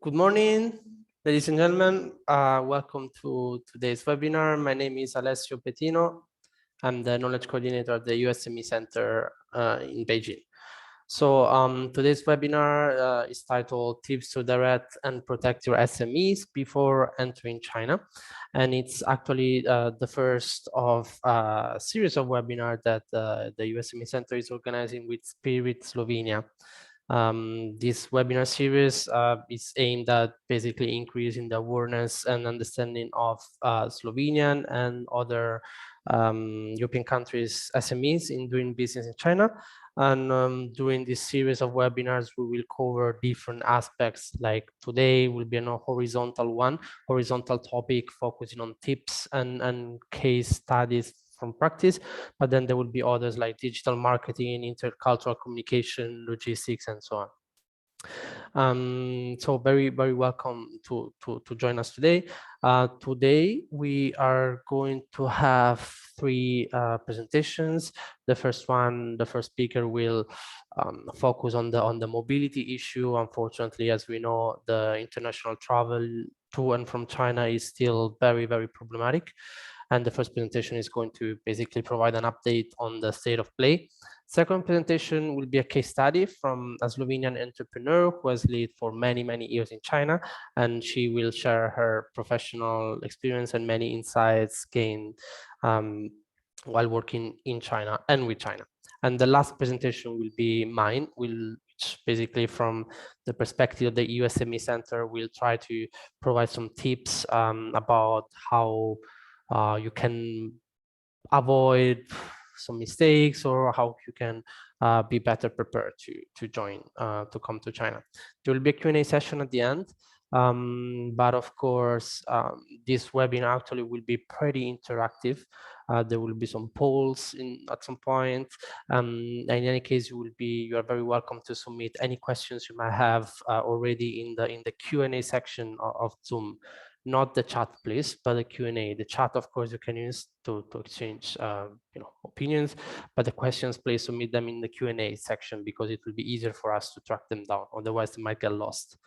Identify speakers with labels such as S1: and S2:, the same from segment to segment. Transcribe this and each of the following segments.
S1: Good morning, ladies and gentlemen. Welcome to today's webinar. My name is Alessio Petino. I'm the knowledge coordinator at the EU SME Centre in Beijing. So today's webinar is titled Tips to Direct and Protect Your SMEs Before Entering China. And it's actually the first of a series of webinars that the EU SME Centre is organizing with Spirit Slovenia. This webinar series is aimed at basically increasing the awareness and understanding of Slovenian and other European countries' SMEs in doing business in China. And during this series of webinars, we will cover different aspects. Like today will be a horizontal topic focusing on tips and case studies from practice, but then there will be others like digital marketing, intercultural communication, logistics, and so on. So very welcome to join us today. Today we are going to have three presentations. The first speaker will focus on the mobility issue. Unfortunately, as we know, the international travel to and from China is still very problematic. And the first presentation is going to basically provide an update on the state of play. Second presentation will be a case study from a Slovenian entrepreneur who has lived for many years in China, and she will share her professional experience and many insights gained while working in China and with China. And the last presentation will be mine, which basically from the perspective of the EU SME Centre will try to provide some tips about how you can avoid some mistakes or how you can be better prepared to come to China. There will be a Q&A session at the end, but of course this webinar actually will be pretty interactive. There will be some polls at some point. In any case, you are very welcome to submit any questions you might have already in the Q&A section of Zoom. Not the chat, please, but the Q&A. The chat, of course, you can use to exchange opinions, but the questions, please submit them in the Q&A section because it will be easier for us to track them down. Otherwise, they might get lost.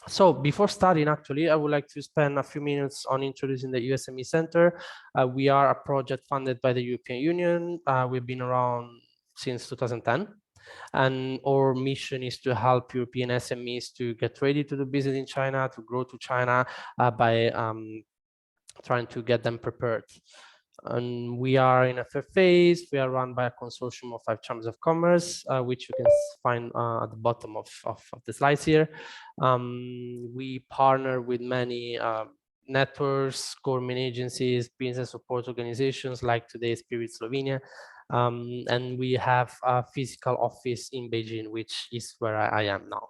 S1: So before starting, actually, I would like to spend a few minutes on introducing the EU SME Centre. We are a project funded by the European Union. We've been around since 2010. And our mission is to help European SMEs to get ready to do business in China, to grow to China by trying to get them prepared. And we are in a third phase. We are run by a consortium of 5 chambers of commerce, which you can find at the bottom of the slides here. We partner with many networks, government agencies, business support organizations like today Spirit Slovenia. And we have a physical office in Beijing, which is where I am now.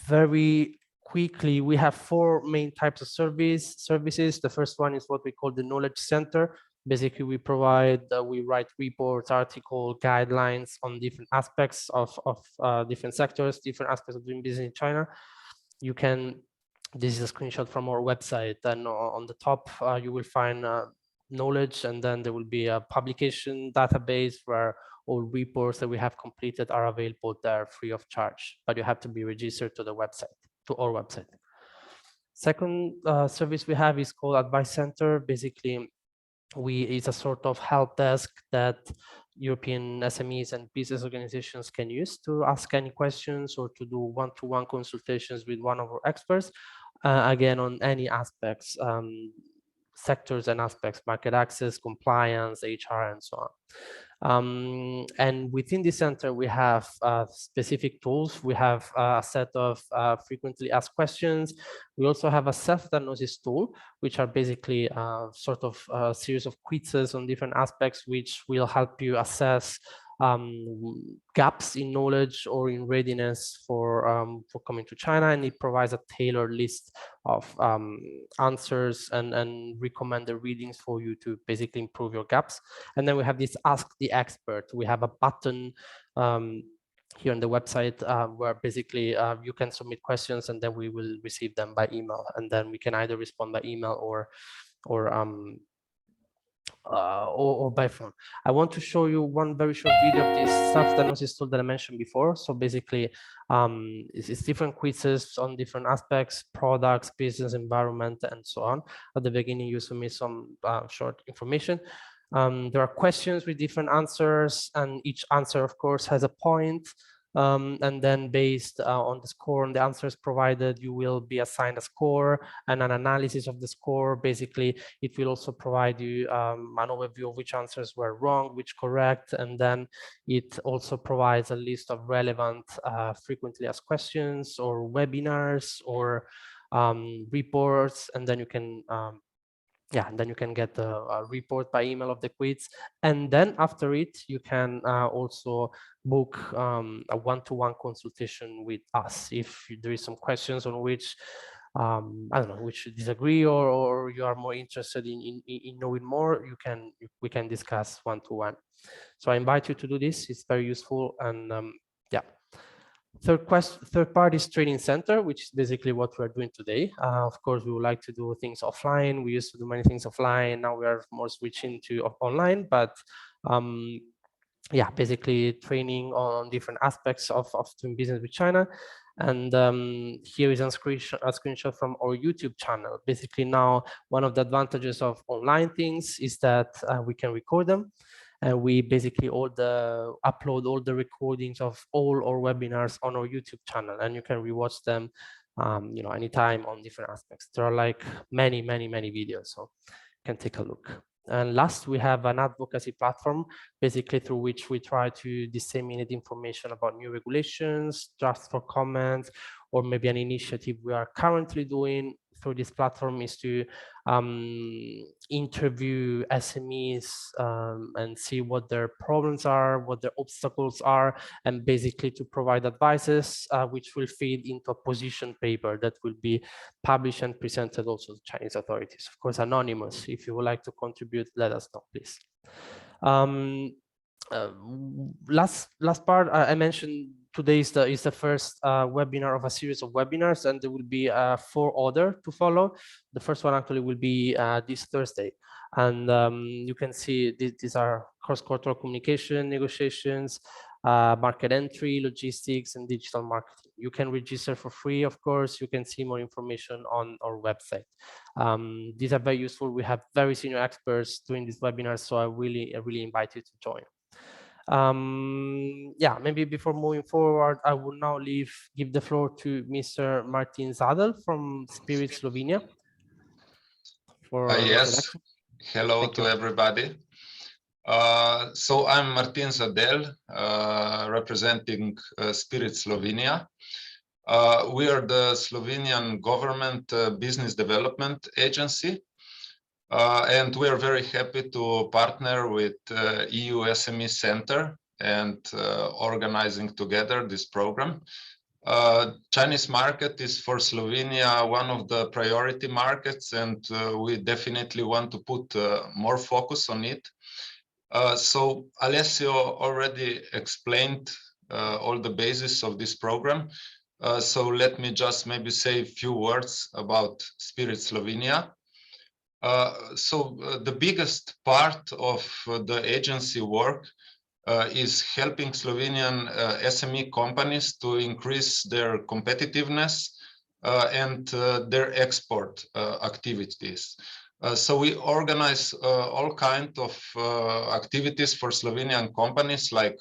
S1: Very quickly, we have 4 main types of services. The first one is what we call the knowledge center. Basically, we write reports, articles, guidelines on different aspects of different sectors, different aspects of doing business in China. This is a screenshot from our website, and on the top you will find knowledge, and then there will be a publication database where all reports that we have completed are available there free of charge, but you have to be registered to our website. Second service we have is called Advice Center. Basically, it's a sort of help desk that European SMEs and business organizations can use to ask any questions or to do one-to-one consultations with one of our experts, again, on any aspects, sectors and aspects, market access, compliance, HR, and so on. And within the center, we have specific tools. We have a set of frequently asked questions. We also have a self-diagnosis tool, which are basically sort of a series of quizzes on different aspects, which will help you assess gaps in knowledge or in readiness for coming to China, and it provides a tailored list of answers and recommended readings for you to basically improve your gaps. And then we have this Ask the Expert. We have a button here on the website where basically you can submit questions, and then we will receive them by email, and then we can either respond by email or or by phone. I want to show you one very short video of this self-diagnosis tool that I mentioned before. So basically, it's different quizzes on different aspects, products, business environment, and so on. At the beginning, you submit some short information. There are questions with different answers, and each answer, of course, has a point. And then based on the score and the answers provided, you will be assigned a score and an analysis of the score. Basically, it will also provide you an overview of which answers were wrong, which correct, and then it also provides a list of relevant frequently asked questions or webinars or reports, and then you can then you can get a report by email of the quiz. And then after it, you can also book a one-to-one consultation with us. If there is some questions on which, I don't know, which you disagree or you are more interested in knowing more, we can discuss one-to-one. So I invite you to do this. It's very useful. And yeah. Third part is training center, which is basically what we're doing today. Of course, we would like to do things offline. We used to do many things offline. Now we are more switching to online, but yeah, basically training on different aspects of doing business with China. And here is a screenshot from our YouTube channel. Basically now, one of the advantages of online things is that we can record them. And we basically upload all the recordings of all our webinars on our YouTube channel, and you can rewatch them, you know, anytime on different aspects. There are like many videos, so you can take a look. And last, we have an advocacy platform, basically through which we try to disseminate information about new regulations, drafts for comments, or maybe an initiative we are currently doing through this platform is to interview SMEs and see what their problems are, what their obstacles are, and basically to provide advices which will feed into a position paper that will be published and presented also to Chinese authorities. Of course, anonymous. If you would like to contribute, let us know, please. Last part, I mentioned today is the first webinar of a series of webinars, and there will be 4 other to follow. The first one actually will be this Thursday, and you can see these are cross-cultural communication, negotiations, market entry, logistics, and digital marketing. You can register for free, of course. You can see more information on our website. These are very useful. We have very senior experts doing these webinars, so I really invite you to join. Yeah, maybe before moving forward, I will now give the floor to Mr. Martin Zadel from Spirit Slovenia.
S2: Yes, hello to everybody. So I'm Martin Zadel, representing Spirit Slovenia. We are the Slovenian government business development agency. And we are very happy to partner with EU SME Centre and organizing together this program. Chinese market is for Slovenia one of the priority markets, and we definitely want to put more focus on it. So Alessio already explained all the basis of this program. So let me just maybe say a few words about Spirit Slovenia. The biggest part of the agency work is helping Slovenian SME companies to increase their competitiveness and their export activities. So we organize all kinds of activities for Slovenian companies like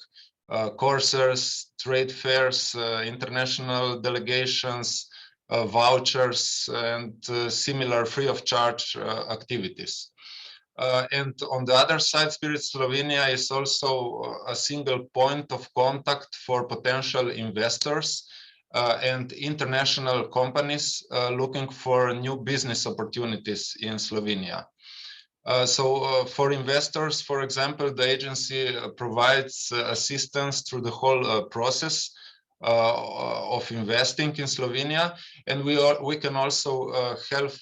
S2: courses, trade fairs, international delegations, vouchers, and similar free of charge activities. And on the other side, Spirit Slovenia is also a single point of contact for potential investors and international companies looking for new business opportunities in Slovenia. For investors, for example, the agency provides assistance through the whole process of investing in Slovenia, and we can also help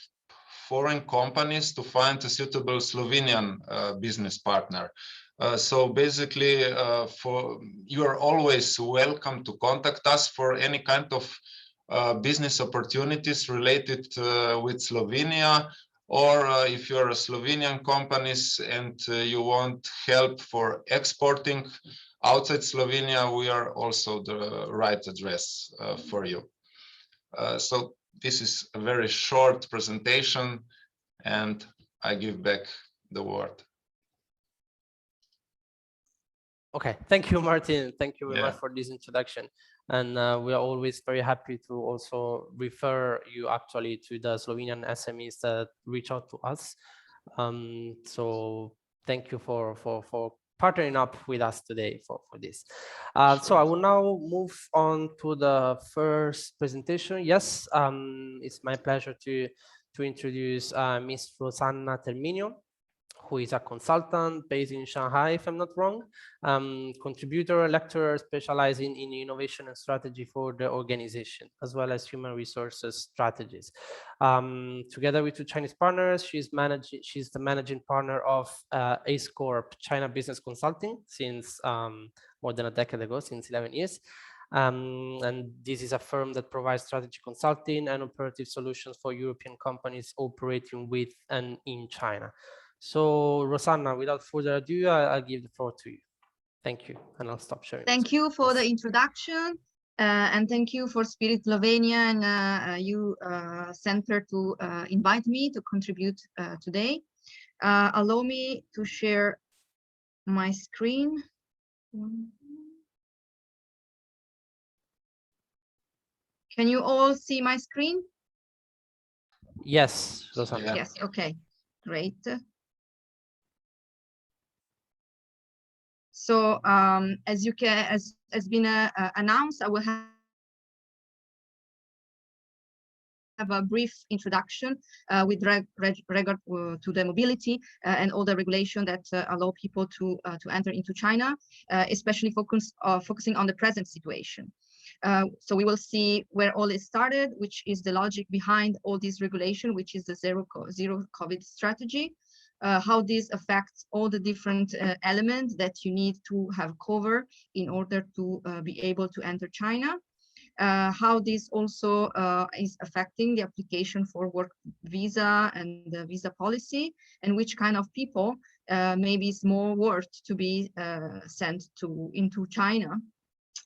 S2: foreign companies to find a suitable Slovenian business partner. So basically, you are always welcome to contact us for any kind of business opportunities related with Slovenia or if you're a Slovenian companies and you want help for exporting outside Slovenia, we are also the right address for you. So this is a very short presentation, and I give back the word.
S1: Okay, thank you, Martin. Thank you very much for this introduction. And we are always very happy to also refer you actually to the Slovenian SMEs that reach out to us. So thank you for partnering up with us today for this. So I will now move on to the first presentation. Yes, it's my pleasure to introduce Ms. Rosanna Terminio, who is a consultant based in Shanghai, if I'm not wrong, contributor, lecturer specializing in innovation and strategy for the organization, as well as human resources strategies. Together with two Chinese partners, she's the managing partner of AsecorpChina Business Consulting since more than a decade ago, since 11 years. And this is a firm that provides strategy consulting and operative solutions for European companies operating with and in China. So, Rosanna, without further ado, I'll give the floor to you. Thank you, and I'll stop sharing.
S3: Thank you for the introduction, and thank you for Spirit Slovenia and EU Centre to invite me to contribute today. Allow me to share my screen. Can you all see my screen?
S1: Yes, Rosanna.
S3: Yes, okay, great. So as has been announced, I will have a brief introduction with regard to the mobility and all the regulation that allow people to enter into China, especially focusing on the present situation. So we will see where all it started, which is the logic behind all this regulation, which is the zero COVID strategy. How this affects all the different elements that you need to have covered in order to be able to enter China. How this also is affecting the application for work visa and the visa policy, and which kind of people maybe is more worth to be sent into China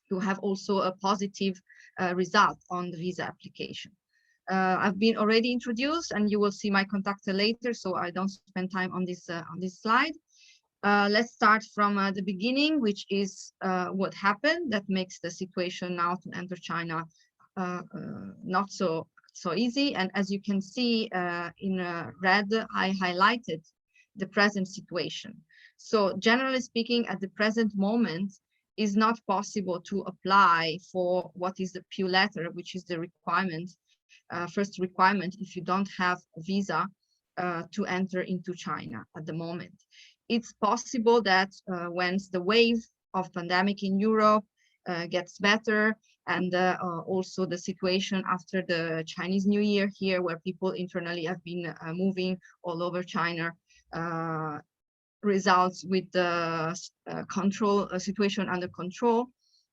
S3: to have also a positive result on the visa application. I've been already introduced, and you will see my contact later, so I don't spend time on this slide. Let's start from the beginning, which is what happened that makes the situation now to enter China not so easy. And as you can see in red, I highlighted the present situation. So generally speaking, at the present moment, is not possible to apply for what is the PU letter, which is the requirement. First requirement if you don't have a visa to enter into China at the moment. It's possible that once the wave of pandemic in Europe gets better, and also the situation after the Chinese New Year here, where people internally have been moving all over China, results with the situation under control,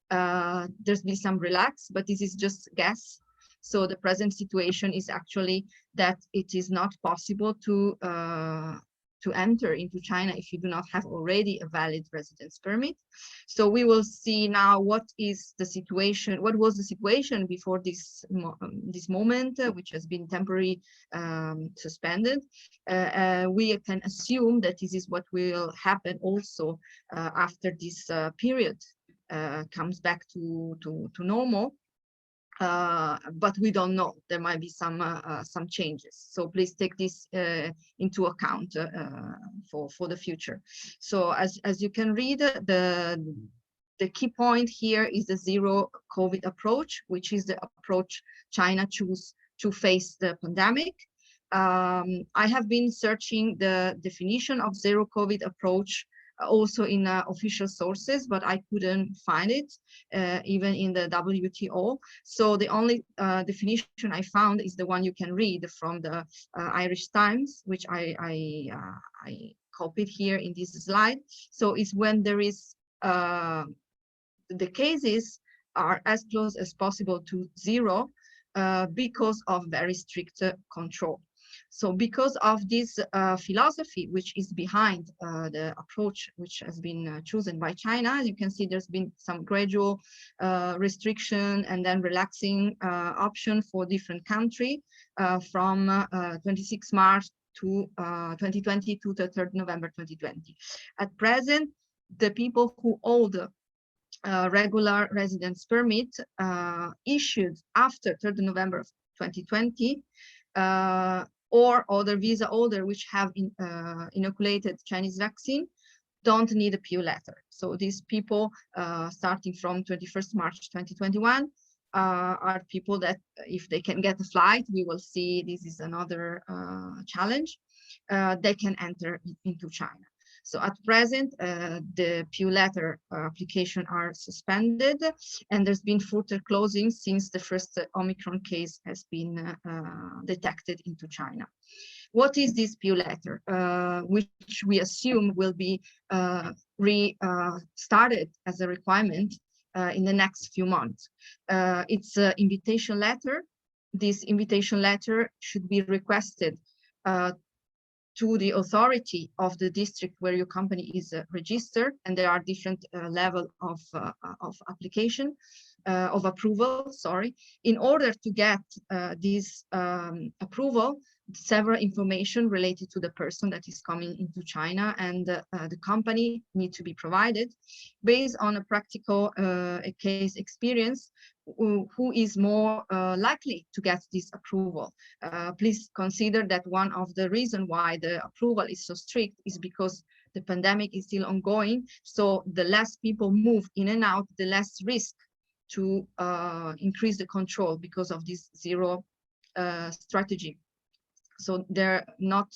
S3: there's been some relax, but this is just guess. So the present situation is actually that it is not possible to enter into China if you do not have already a valid residence permit. So we will see now what is the situation, what was the situation before this moment, which has been temporarily suspended. We can assume that this is what will happen also after this period comes back to normal. But we don't know. There might be some changes. So please take this into account for the future. So as you can read, the key point here is the zero COVID approach, which is the approach China chose to face the pandemic. I have been searching the definition of zero COVID approach also in official sources, but I couldn't find it even in the WTO. So the only definition I found is the one you can read from the Irish Times, which I copied here in this slide. So it's when there is the cases are as close as possible to zero because of very strict control. So because of this philosophy, which is behind the approach which has been chosen by China, as you can see, there's been some gradual restriction and then relaxing option for different countries from 26 March to 2020 to the 3rd November 2020. At present, the people who hold regular residence permit issued after 3rd November 2020 or other visa holder which have inoculated Chinese vaccine don't need a PU letter. So these people starting from 21st March 2021 are people that if they can get a flight, we will see this is another challenge, they can enter into China. So at present, the PU letter application are suspended, and there's been further closing since the first Omicron case has been detected into China. What is this PU letter, which we assume will be restarted as a requirement in the next few months? It's an invitation letter. This invitation letter should be requested to the authority of the district where your company is registered, and there are different level of application, of approval, sorry. In order to get this approval, several information related to the person that is coming into China and the company need to be provided based on a practical case experience. Who is more likely to get this approval? Please consider that one of the reasons why the approval is so strict is because the pandemic is still ongoing. So the less people move in and out, the less risk to increase the control because of this zero strategy. So they're not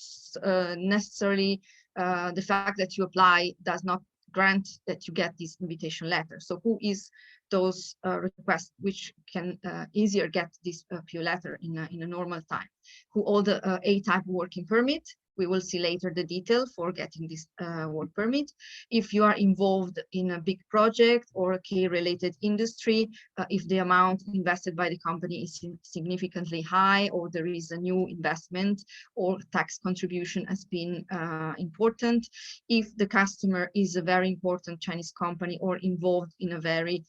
S3: necessarily the fact that you apply does not grant that you get this invitation letter. So who is those requests which can easier get this PU letter in a normal time? Who hold the A-type working permit? We will see later the detail for getting this work permit. If you are involved in a big project or a key related industry, if the amount invested by the company is significantly high, or there is a new investment or tax contribution has been important. If the customer is a very important Chinese company or involved in a very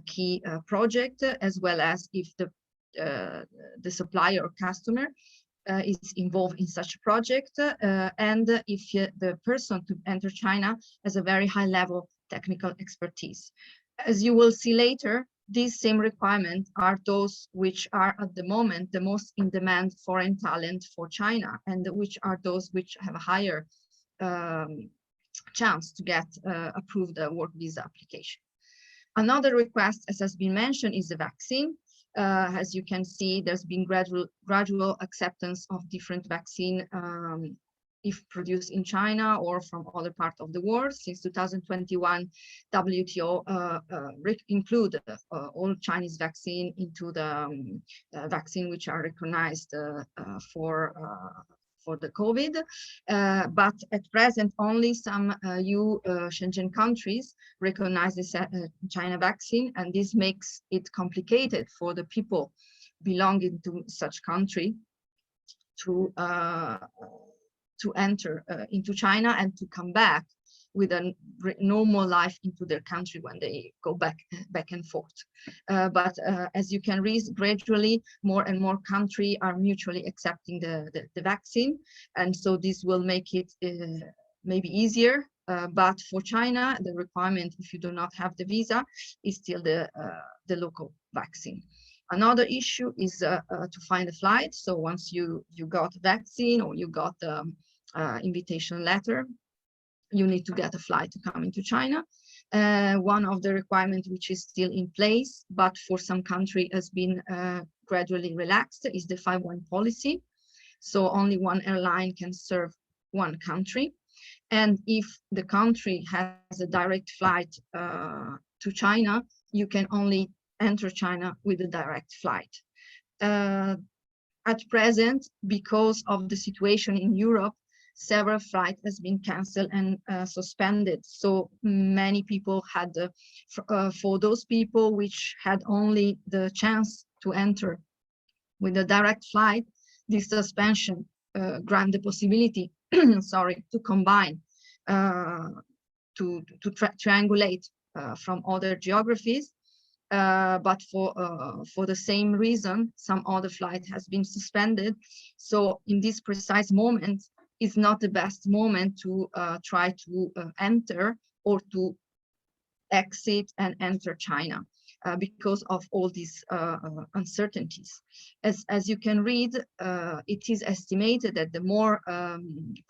S3: key project, as well as if the supplier or customer is involved in such a project, and if the person to enter China has a very high level technical expertise. As you will see later, these same requirements are those which are at the moment the most in demand foreign talent for China, and which are those which have a higher chance to get approved work visa application. Another request, as has been mentioned, is the vaccine. As you can see, there's been gradual acceptance of different vaccine if produced in China or from other parts of the world. Since 2021, WTO include all Chinese vaccine into the vaccine which are recognized for the COVID, but at present only some EU Shenzhen countries recognize the China vaccine, and this makes it complicated for the people belonging to such country to enter into China and to come back with a normal life into their country when they go back and forth. But as you can read, gradually more and more countries are mutually accepting the vaccine, and so this will make it maybe easier. But for China, the requirement, if you do not have the visa, is still the local vaccine. Another issue is to find a flight. So once you got vaccine or you got the invitation letter, you need to get a flight to come into China. One of the requirements which is still in place, but for some country has been gradually relaxed, is the 5-1 policy. So only one airline can serve one country. And if the country has a direct flight to China, you can only enter China with a direct flight. At present, because of the situation in Europe, several flights has been cancelled and suspended. So many people had, for those people which had only the chance to enter with a direct flight, this suspension grant the possibility, sorry, to combine, to triangulate from other geographies. But for the same reason, some other flight has been suspended. So in this precise moment, is not the best moment to try to enter or to exit and enter China because of all these uncertainties. As you can read, it is estimated that the more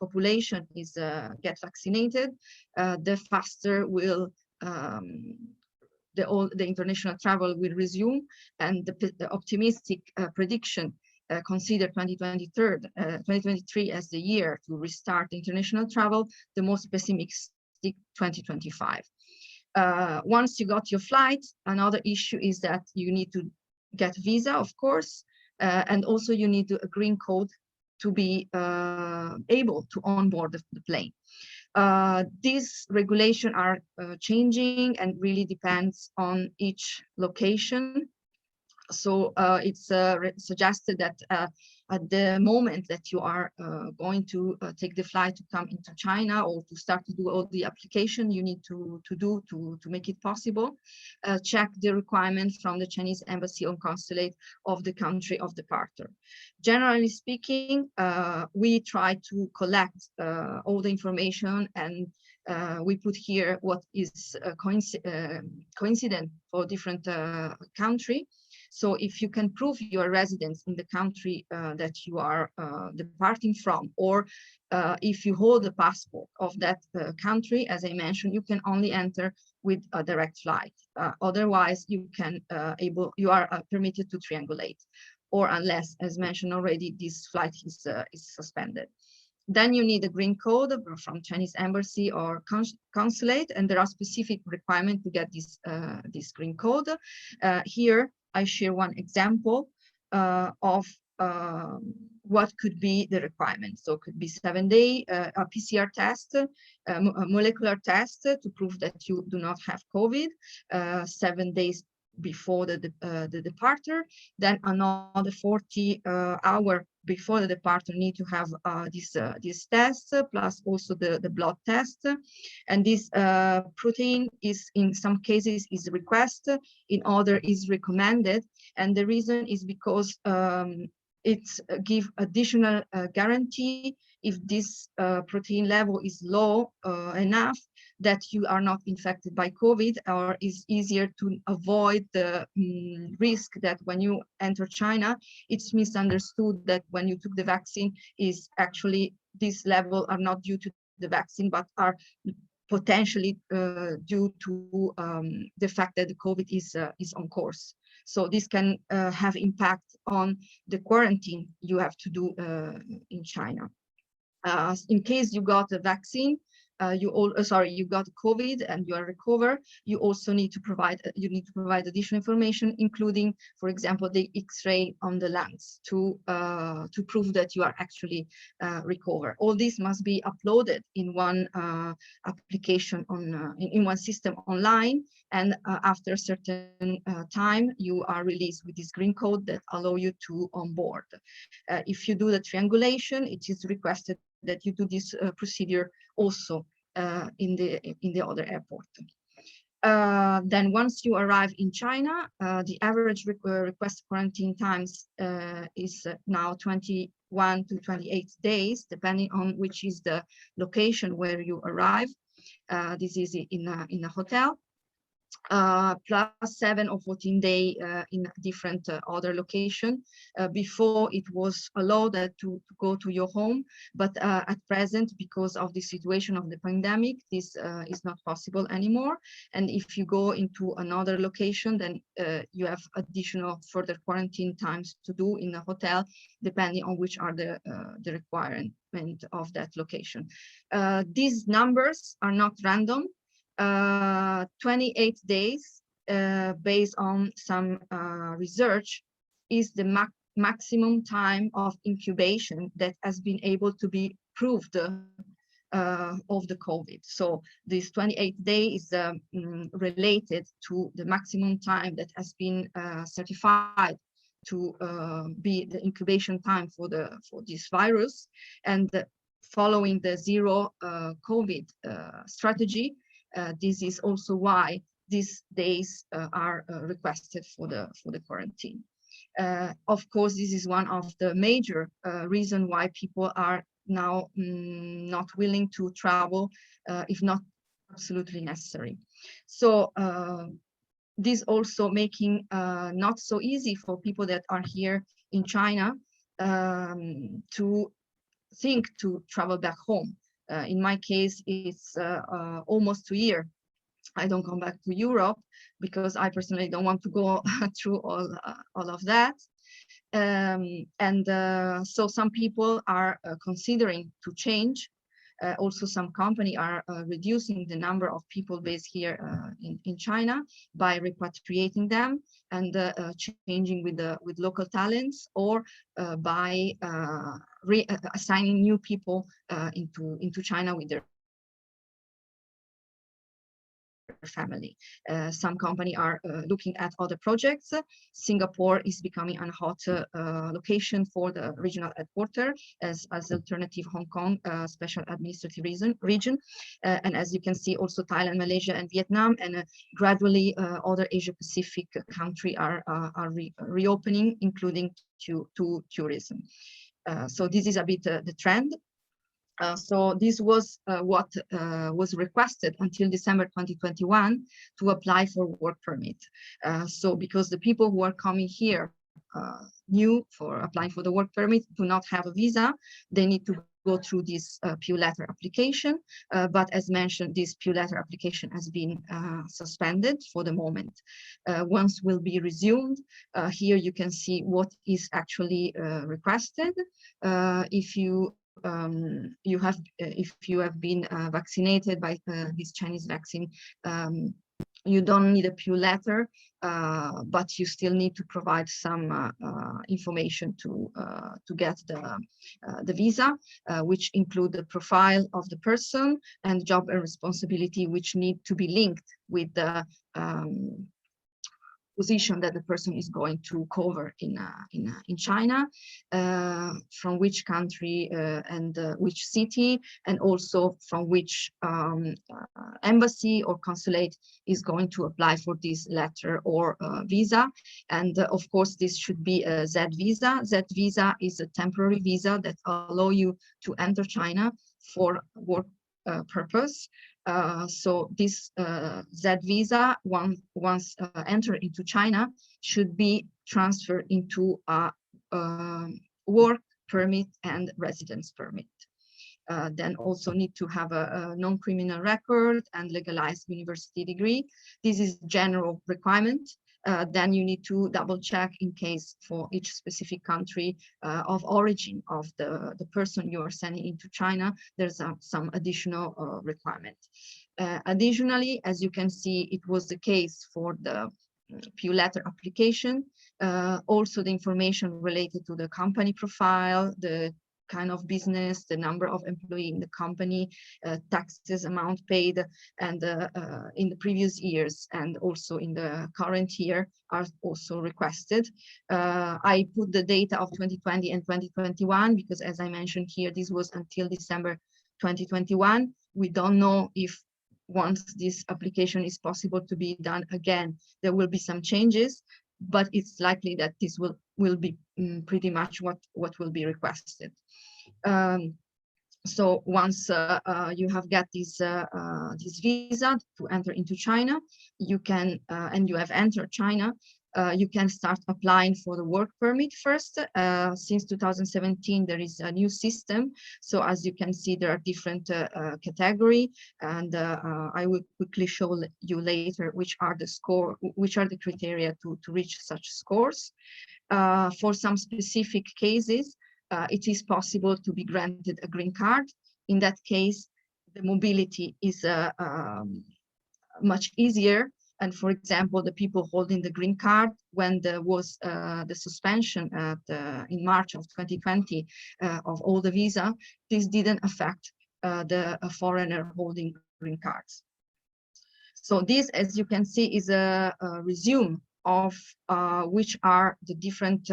S3: population is get vaccinated, the faster will the international travel will resume, and the optimistic prediction consider 2023 as the year to restart international travel, the most pessimistic 2025. Once you got your flight, another issue is that you need to get visa, of course, and also you need a green code to be able to onboard the plane. These regulations are changing and really depends on each location. So it's suggested that at the moment that you are going to take the flight to come into China or to start to do all the application you need to do to make it possible, check the requirements from the Chinese embassy or consulate of the country of departure. Generally speaking, we try to collect all the information, and we put here what is coincident for different country. So if you can prove your residence in the country that you are departing from, or if you hold a passport of that country, as I mentioned, you can only enter with a direct flight. Otherwise, you are permitted to triangulate, or unless, as mentioned already, this flight is suspended. Then you need a green code from Chinese embassy or consulate, and there are specific requirements to get this green code. Here, I share one example of what could be the requirement. So it could be 7-day, a PCR test, a molecular test to prove that you do not have COVID, 7 days before the departure, then another 40 hours before the departure need to have this test, plus also the blood test. And this protein is, in some cases, is requested, in other is recommended. And the reason is because it gives additional guarantee if this protein level is low enough that you are not infected by COVID, or is easier to avoid the risk that when you enter China, it's misunderstood that when you took the vaccine is actually this level are not due to the vaccine, but are potentially due to the fact that the COVID is on course. So this can have impact on the quarantine you have to do in China. In case you got a vaccine, you got COVID and you are recovered, you also need to provide additional information, including, for example, the X-ray on the lungs to prove that you are actually recovered. All this must be uploaded in one application in one system online, and after a certain time, you are released with this green code that allow you to onboard. If you do the triangulation, it is requested that you do this procedure also in the other airport. Then once you arrive in China, the average request quarantine times is now 21 to 28 days, depending on which is the location where you arrive. This is in a hotel. Plus 7 or 14 days in different other location. Before it was allowed to go to your home, but at present, because of the situation of the pandemic, this is not possible anymore. And if you go into another location, then you have additional further quarantine times to do in a hotel, depending on which are the requirement of that location. These numbers are not random. 28 days based on some research is the maximum time of incubation that has been able to be proved of the COVID. So this 28 days is related to the maximum time that has been certified to be the incubation time for this virus, and following the zero COVID strategy, this is also why these days are requested for the quarantine. Of course, this is one of the major reasons why people are now not willing to travel if not absolutely necessary. So this also making not so easy for people that are here in China to think to travel back home. In my case, it's almost 2 years I don't come back to Europe because I personally don't want to go through all of that. So some people are considering to change. Also, some companies are reducing the number of people based here in China by repatriating them and changing with local talents, or by assigning new people into China with their family. Some companies are looking at other projects. Singapore is becoming a hot location for the regional headquarters as alternative Hong Kong special administrative region. And as you can see, also Thailand, Malaysia, and Vietnam, and gradually other Asia Pacific countries are reopening, including to tourism. So this is a bit the trend. So this was what was requested until December 2021 to apply for work permit. So because the people who are coming here new for applying for the work permit do not have a visa, they need to go through this PU letter application. But as mentioned, this PU letter application has been suspended for the moment. Once will be resumed, here you can see what is actually requested. If you have been vaccinated by this Chinese vaccine, you don't need a PU letter, but you still need to provide some information to get the visa, which include the profile of the person and job and responsibility, which need to be linked with the position that the person is going to cover in China, from which country and which city, and also from which embassy or consulate is going to apply for this letter or visa. And of course, this should be a Z visa. Z visa is a temporary visa that allow you to enter China for work purpose. So this Z visa, once enter into China, should be transferred into a work permit and residence permit. Then also need to have a non-criminal record and legalized university degree. This is general requirement. Then you need to double check in case for each specific country of origin of the person you are sending into China, there's some additional requirement. Additionally, as you can see, it was the case for the PU letter application. Also the information related to the company profile, the kind of business, the number of employees in the company, taxes amount paid, and in the previous years and also in the current year are also requested. I put the data of 2020 and 2021 because, as I mentioned here, this was until December 2021. We don't know if once this application is possible to be done again, there will be some changes, but it's likely that this will be pretty much what will be requested. So once you have got this visa to enter into China, you can and you have entered China, you can start applying for the work permit first. Since 2017, there is a new system. So as you can see, there are different categories, and I will quickly show you later which are the criteria to reach such scores. For some specific cases, it is possible to be granted a green card. In that case, the mobility is much easier. And for example, the people holding the green card, when there was the suspension in March of 2020 of all the visa, this didn't affect the foreigner holding green cards. So this, as you can see, is a resume of which are the different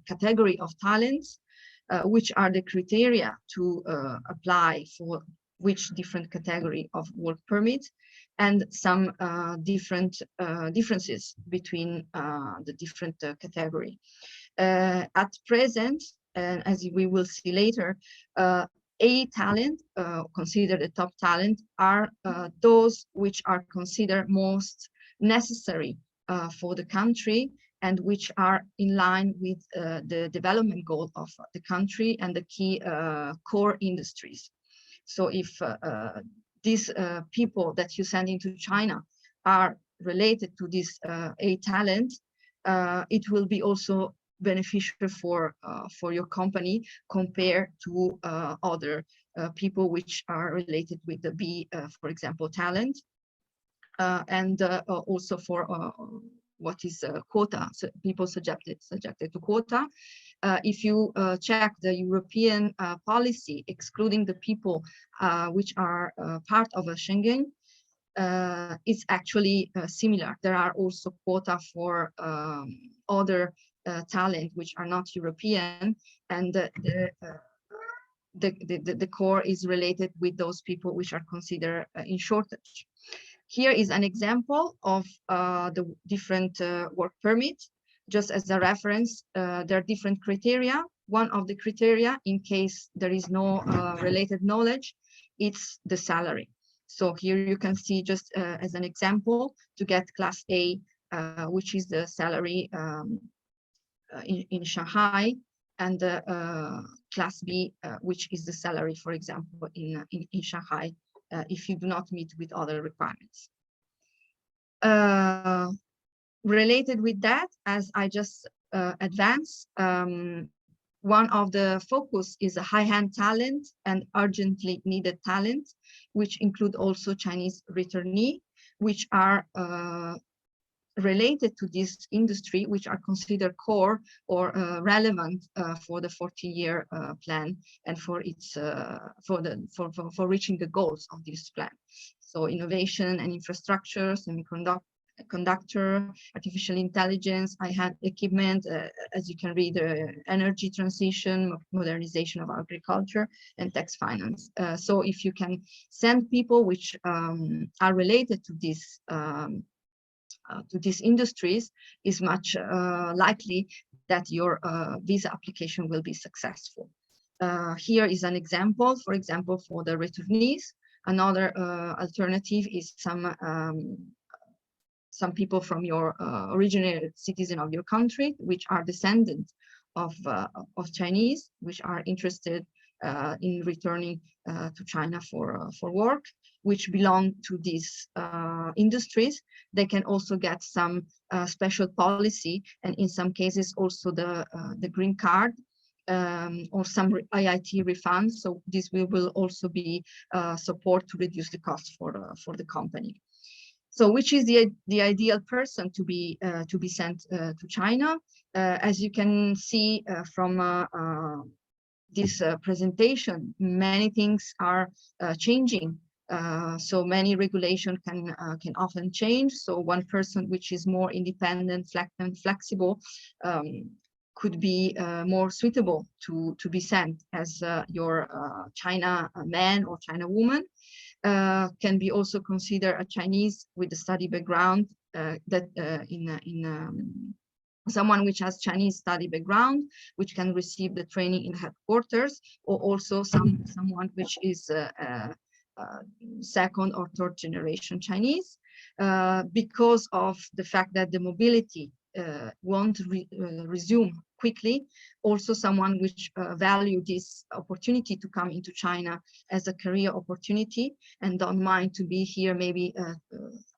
S3: category of talents, which are the criteria to apply for which different category of work permit, and some differences between the different category. At present, and as we will see later, A talent, considered a top talent, are those which are considered most necessary for the country and which are in line with the development goal of the country and the key core industries. So if these people that you send into China are related to this A talent, it will be also beneficial for your company compared to other people which are related with the B, for example, talent, and also for what is quota, so people subjected to quota. If you check the European policy, excluding the people which are part of a Schengen, it's actually similar. There are also quota for other talent which are not European, and the core is related with those people which are considered in shortage. Here is an example of the different work permits. Just as a reference, there are different criteria. One of the criteria, in case there is no related knowledge, it's the salary. So here you can see, just as an example, to get class A, which is the salary in Shanghai, and class B, which is the salary, for example, in Shanghai, if you do not meet with other requirements. Related with that, as I just advanced, one of the focus is a high-end talent and urgently needed talent, which include also Chinese returnee, which are related to this industry, which are considered core or relevant for the 40-year plan and for its for reaching the goals of this plan. So innovation and infrastructure, semiconductor, artificial intelligence, high-end equipment, as you can read, energy transition, modernization of agriculture, and tax finance. So if you can send people which are related to these industries, is much likely that your visa application will be successful. Here is an example, for example, for the returnees. Another alternative is some people from your original citizen of your country, which are descendants of Chinese, which are interested in returning to China for work, which belong to these industries. They can also get some special policy, and in some cases also the green card, or some IIT refunds. So this will also be support to reduce the cost for the company. So which is the ideal person to be sent to China? As you can see from this presentation, many things are changing. So many regulation can often change. So one person which is more independent and flexible could be more suitable to be sent as your China man or China woman. Can be also considered a Chinese with a study background, that someone which has Chinese study background, which can receive the training in headquarters, or also someone which is second or third generation Chinese, because of the fact that the mobility won't resume quickly. Also someone which value this opportunity to come into China as a career opportunity and don't mind to be here maybe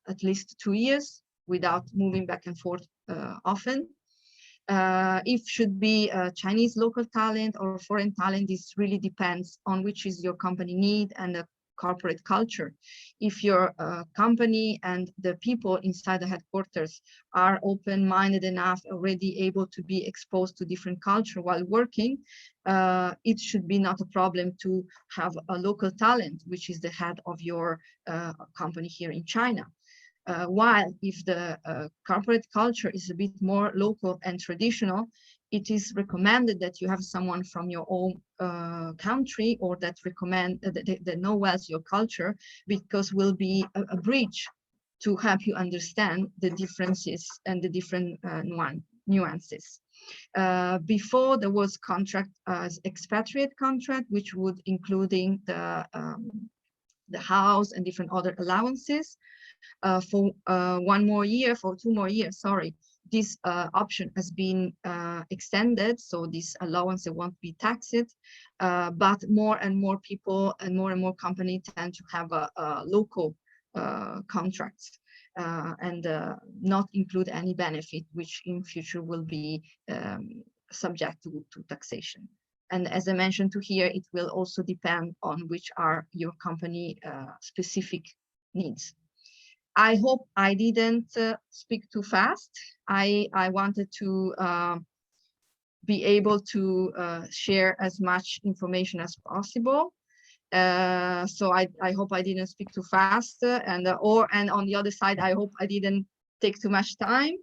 S3: at least 2 years without moving back and forth often. If should be a Chinese local talent or foreign talent, this really depends on which is your company need and the corporate culture. If your company and the people inside the headquarters are open-minded enough, already able to be exposed to different culture while working, it should be not a problem to have a local talent, which is the head of your company here in China. While if the corporate culture is a bit more local and traditional, it is recommended that you have someone from your own country, or that know well your culture, because will be a bridge to help you understand the differences and the different nuances. Before there was contract as expatriate contract, which would including the house and different other allowances. For 2 more years, sorry, this option has been extended, so this allowance won't be taxed, but more and more people and more companies tend to have a local contracts and not include any benefit, which in future will be subject to taxation. And as I mentioned to here, it will also depend on which are your company specific needs. I hope I didn't speak too fast. I wanted to be able to share as much information as possible. So I hope I didn't speak too fast, and on the other side, I hope I didn't take too much time.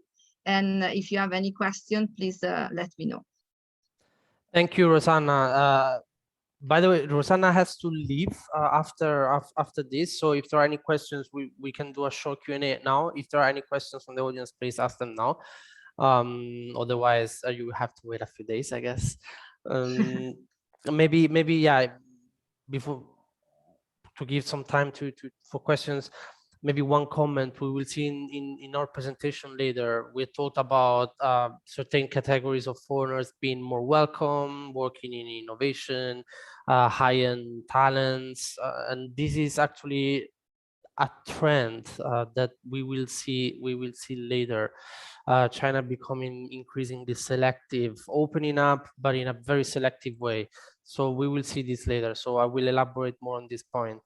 S3: And if you have any question, please let me know.
S1: Thank you, Rosanna. By the way, Rosanna has to leave after this. So if there are any questions, we can do a short Q&A now. If there are any questions from the audience, please ask them now. Otherwise, you have to wait a few days, I guess. Maybe yeah. Before, to give some time for questions, maybe one comment we will see in our presentation later. We talked about certain categories of foreigners being more welcome, working in innovation, high-end talents, and this is actually a trend that we will see later. China becoming increasingly selective, opening up, but in a very selective way. So we will see this later. So I will elaborate more on this point.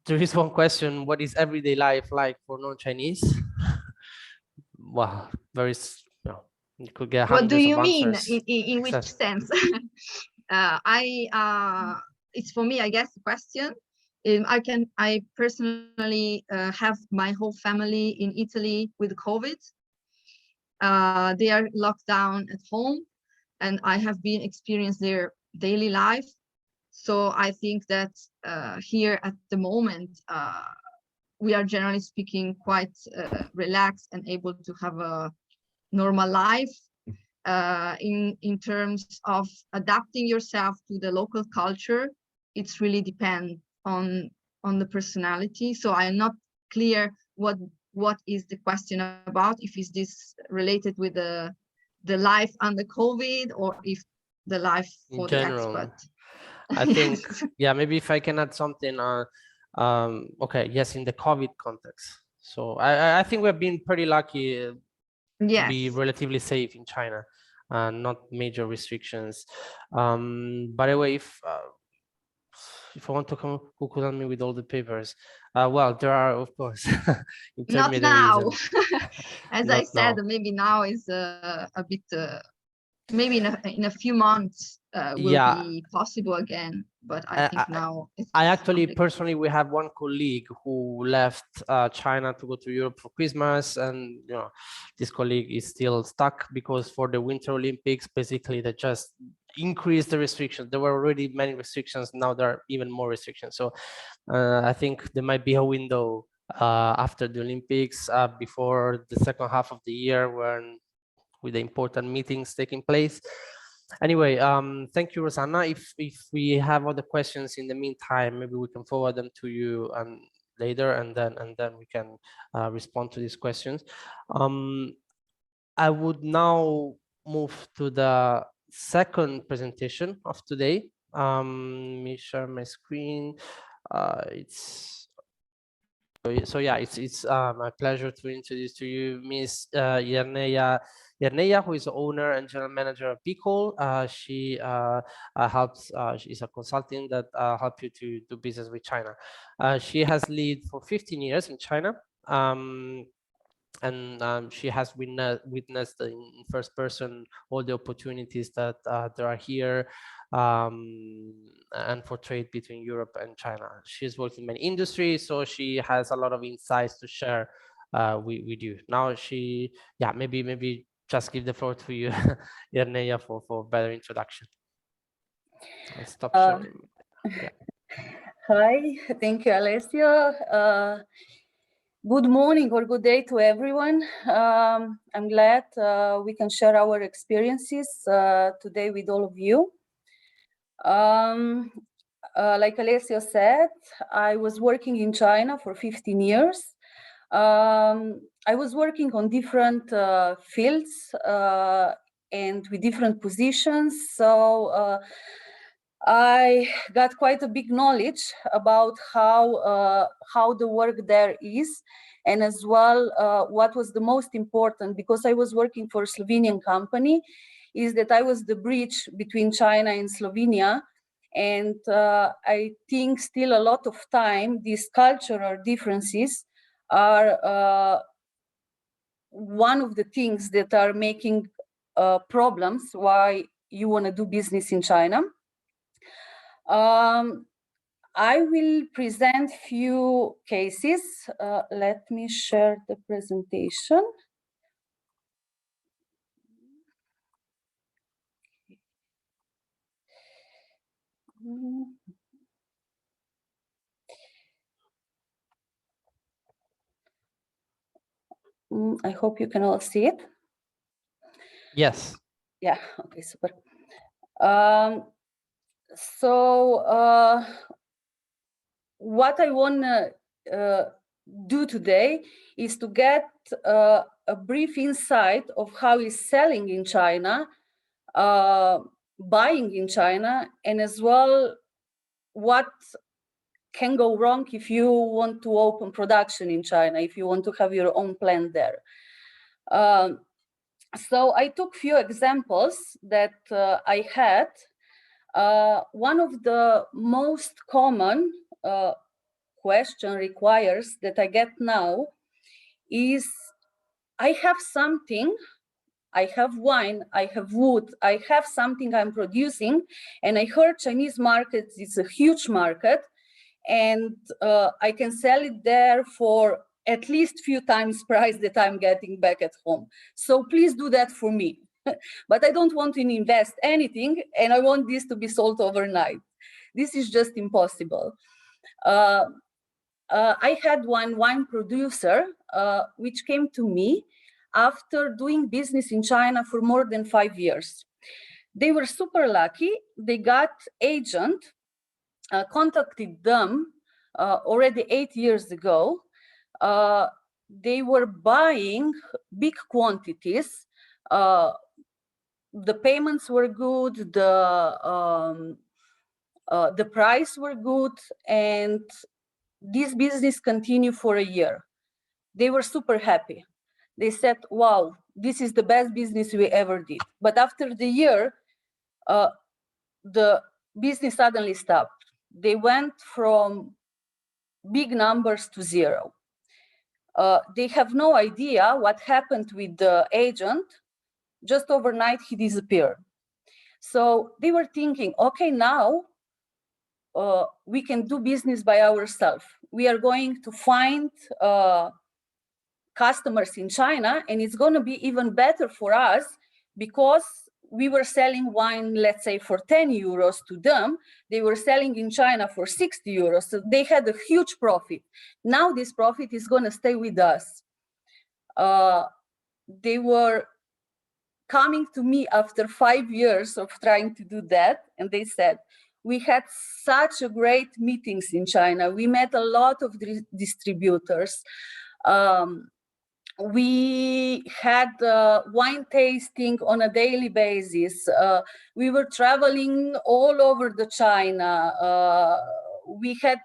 S1: There is one question: what is everyday life like for non-Chinese? Wow, very. You could get.
S3: What do you mean?
S1: Answers.
S3: In which sense? It's for me, I guess, the question. I personally have my whole family in Italy with COVID. They are locked down at home, and I have been experiencing their daily life. So I think that here at the moment, we are generally speaking quite relaxed and able to have a normal life. In terms of adapting yourself to the local culture, it's really depends on the personality. So I'm not clear what is the question about, if is this related with the life under COVID, or if the life for the expat.
S1: I think, yeah, maybe if I can add something. Okay, yes, in the COVID context. So I think we've been pretty lucky to be relatively safe in China, not major restrictions. By the way, if I want to come Google me with all the papers, well, there are, of course,
S3: not now. As
S1: not
S3: I said,
S1: now.
S3: maybe now is a bit. Maybe in a few months will be possible again, but I think now it's
S1: I actually personally, we have one colleague who left China to go to Europe for Christmas, and this colleague is still stuck because for the Winter Olympics, basically they just increased the restrictions. There were already many restrictions, now there are even more restrictions. So I think there might be a window after the Olympics, before the second half of the year, when with the important meetings taking place. Anyway, thank you, Rosanna. If we have other questions in the meantime, maybe we can forward them to you later, and then we can respond to these questions. I would now move to the second presentation of today. Let me share my screen. So yeah, it's my pleasure to introduce to you Ms. Jerneja, who is the owner and general manager of Beecool. She helps. She's a consultant that helps you to do business with China. She has lived for 15 years in China. she has witnessed in first person all the opportunities that there are here, and for trade between Europe and China. She's worked in many industries, so she has a lot of insights to share with you. Now maybe just give the floor to you, Jerneja, for better introduction. I'll stop sharing. Yeah.
S4: Hi, thank you, Alessio. Good morning or good day to everyone. I'm glad we can share our experiences today with all of you. Like Alessio said, I was working in China for 15 years. I was working on different fields and with different positions. So I got quite a big knowledge about how the work there is, and as well what was the most important, because I was working for a Slovenian company, is that I was the bridge between China and Slovenia. And I think still a lot of time these cultural differences are one of the things that are making problems why you want to do business in China. I will present few cases. Let me share the presentation. I hope you can all see it.
S1: Yes.
S4: Yeah, okay, super. So what I want to do today is to get a brief insight of how is selling in China, buying in China, and as well what can go wrong if you want to open production in China, if you want to have your own plant there. So I took few examples that I had. One of the most common question requires that I get now is, I have something, I have wine, I have wood, I have something I'm producing, and I heard Chinese market is a huge market, and I can sell it there for at least few times price that I'm getting back at home. So please do that for me. But I don't want to invest anything, and I want this to be sold overnight. This is just impossible. I had one wine producer which came to me after doing business in China for more than 5 years. They were super lucky. They got agent, contacted them already 8 years ago. They were buying big quantities. The payments were good, the price were good, and this business continued for a year. They were super happy. They said, wow, this is the best business we ever did. But after the year, the business suddenly stopped. They went from big numbers to zero. They have no idea what happened with the agent. Just overnight, he disappeared. So they were thinking, okay, now we can do business by ourselves. We are going to find customers in China, and it's going to be even better for us because we were selling wine, let's say, for 10 euros to them. They were selling in China for 60 euros. So they had a huge profit. Now this profit is going to stay with us. They were coming to me after 5 years of trying to do that, and they said, we had such a great meetings in China. We met a lot of distributors. We had wine tasting on a daily basis. We were traveling all over the China. We had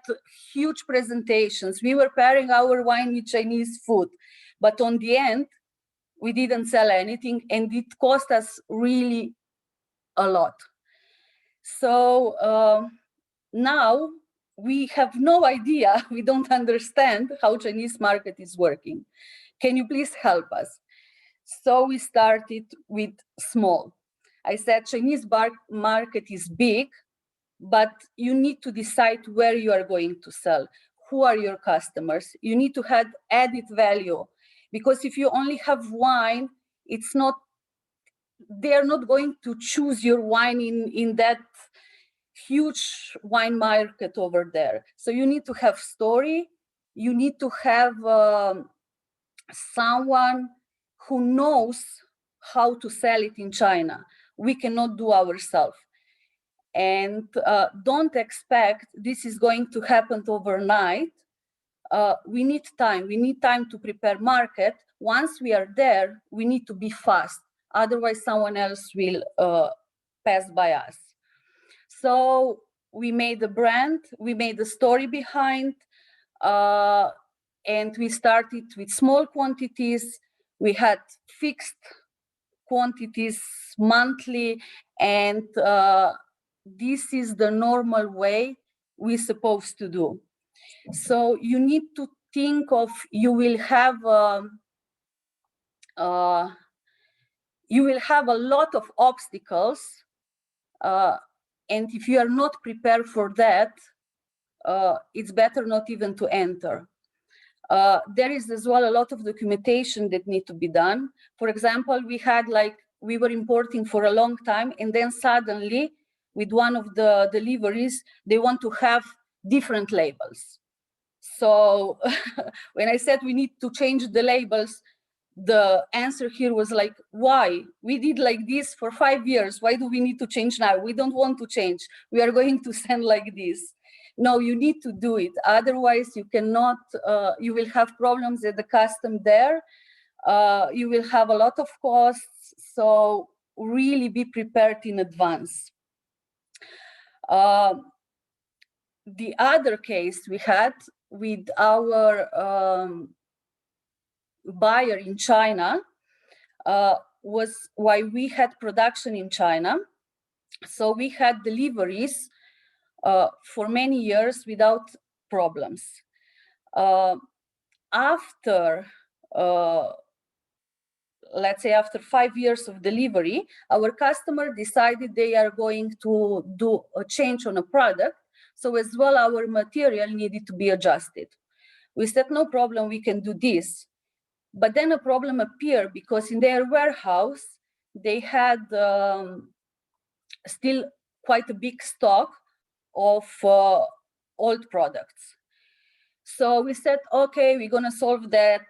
S4: huge presentations. We were pairing our wine with Chinese food. But on the end, we didn't sell anything, and it cost us really a lot. So now we have no idea, we don't understand how Chinese market is working. can you please help us? So we started with small. I said, Chinese market is big, but you need to decide where you are going to sell. Who are your customers? You need to have added value, because if you only have wine, it's not, they are not going to choose your wine in that huge wine market over there. So you need to have story. You need to have someone who knows how to sell it in China. We cannot do ourselves. And don't expect this is going to happen overnight. We need time. We need time to prepare market. Once we are there, we need to be fast. Otherwise, someone else will pass by us. So we made a brand, we made a story behind, and we started with small quantities. We had fixed quantities monthly, and this is the normal way we're supposed to do. So you need to think of, you will have a lot of obstacles, and if you are not prepared for that, it's better not even to enter. There is as well a lot of documentation that need to be done. For example, we were importing for a long time, and then suddenly with one of the deliveries, they want to have different labels. So when I said we need to change the labels, the answer here was like, why? We did like this for 5 years. Why do we need to change now? We don't want to change. We are going to send like this. No, you need to do it. Otherwise, you cannot, you will have problems at the custom there. You will have a lot of costs. So really be prepared in advance. The other case we had with our buyer in China was why we had production in China. So we had deliveries for many years without problems. After, let's say after 5 years of delivery, our customer decided they are going to do a change on a product. So as well, our material needed to be adjusted. We said, no problem, we can do this. But then a problem appeared because in their warehouse, they had still quite a big stock of old products. So we said, okay, we're gonna solve that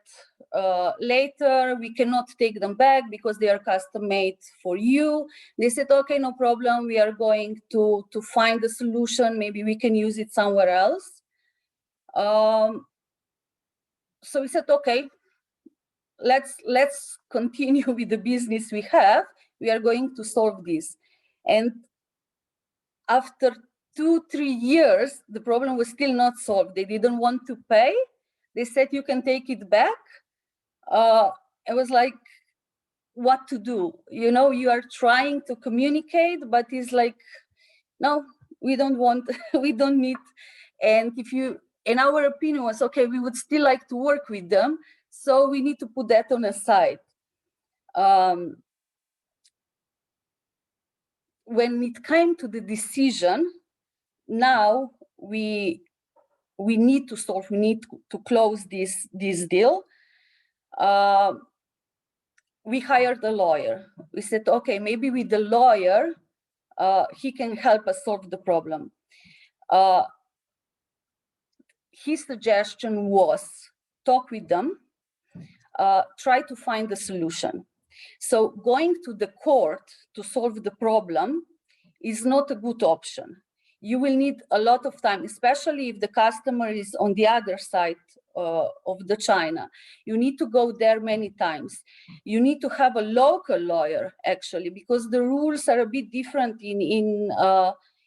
S4: later. We cannot take them back because they are custom made for you. They said, okay, no problem. We are going to find a solution. Maybe we can use it somewhere else. So we said, okay, let's continue with the business we have. We are going to solve this. And after 2-3 years, the problem was still not solved. They didn't want to pay. They said, you can take it back. I was like, what to do? You know, you are trying to communicate, but it's like, no, we don't want, we don't need. And if you, in our opinion was, okay, we would still like to work with them. So we need to put that on a side. When it came to the decision, now we need to solve, we need to close this deal. We hired a lawyer. We said, okay, maybe with the lawyer, he can help us solve the problem. His suggestion was talk with them, try to find a solution. So going to the court to solve the problem is not a good option. You will need a lot of time, especially if the customer is on the other side of the China. You need to go there many times. You need to have a local lawyer, actually, because the rules are a bit different in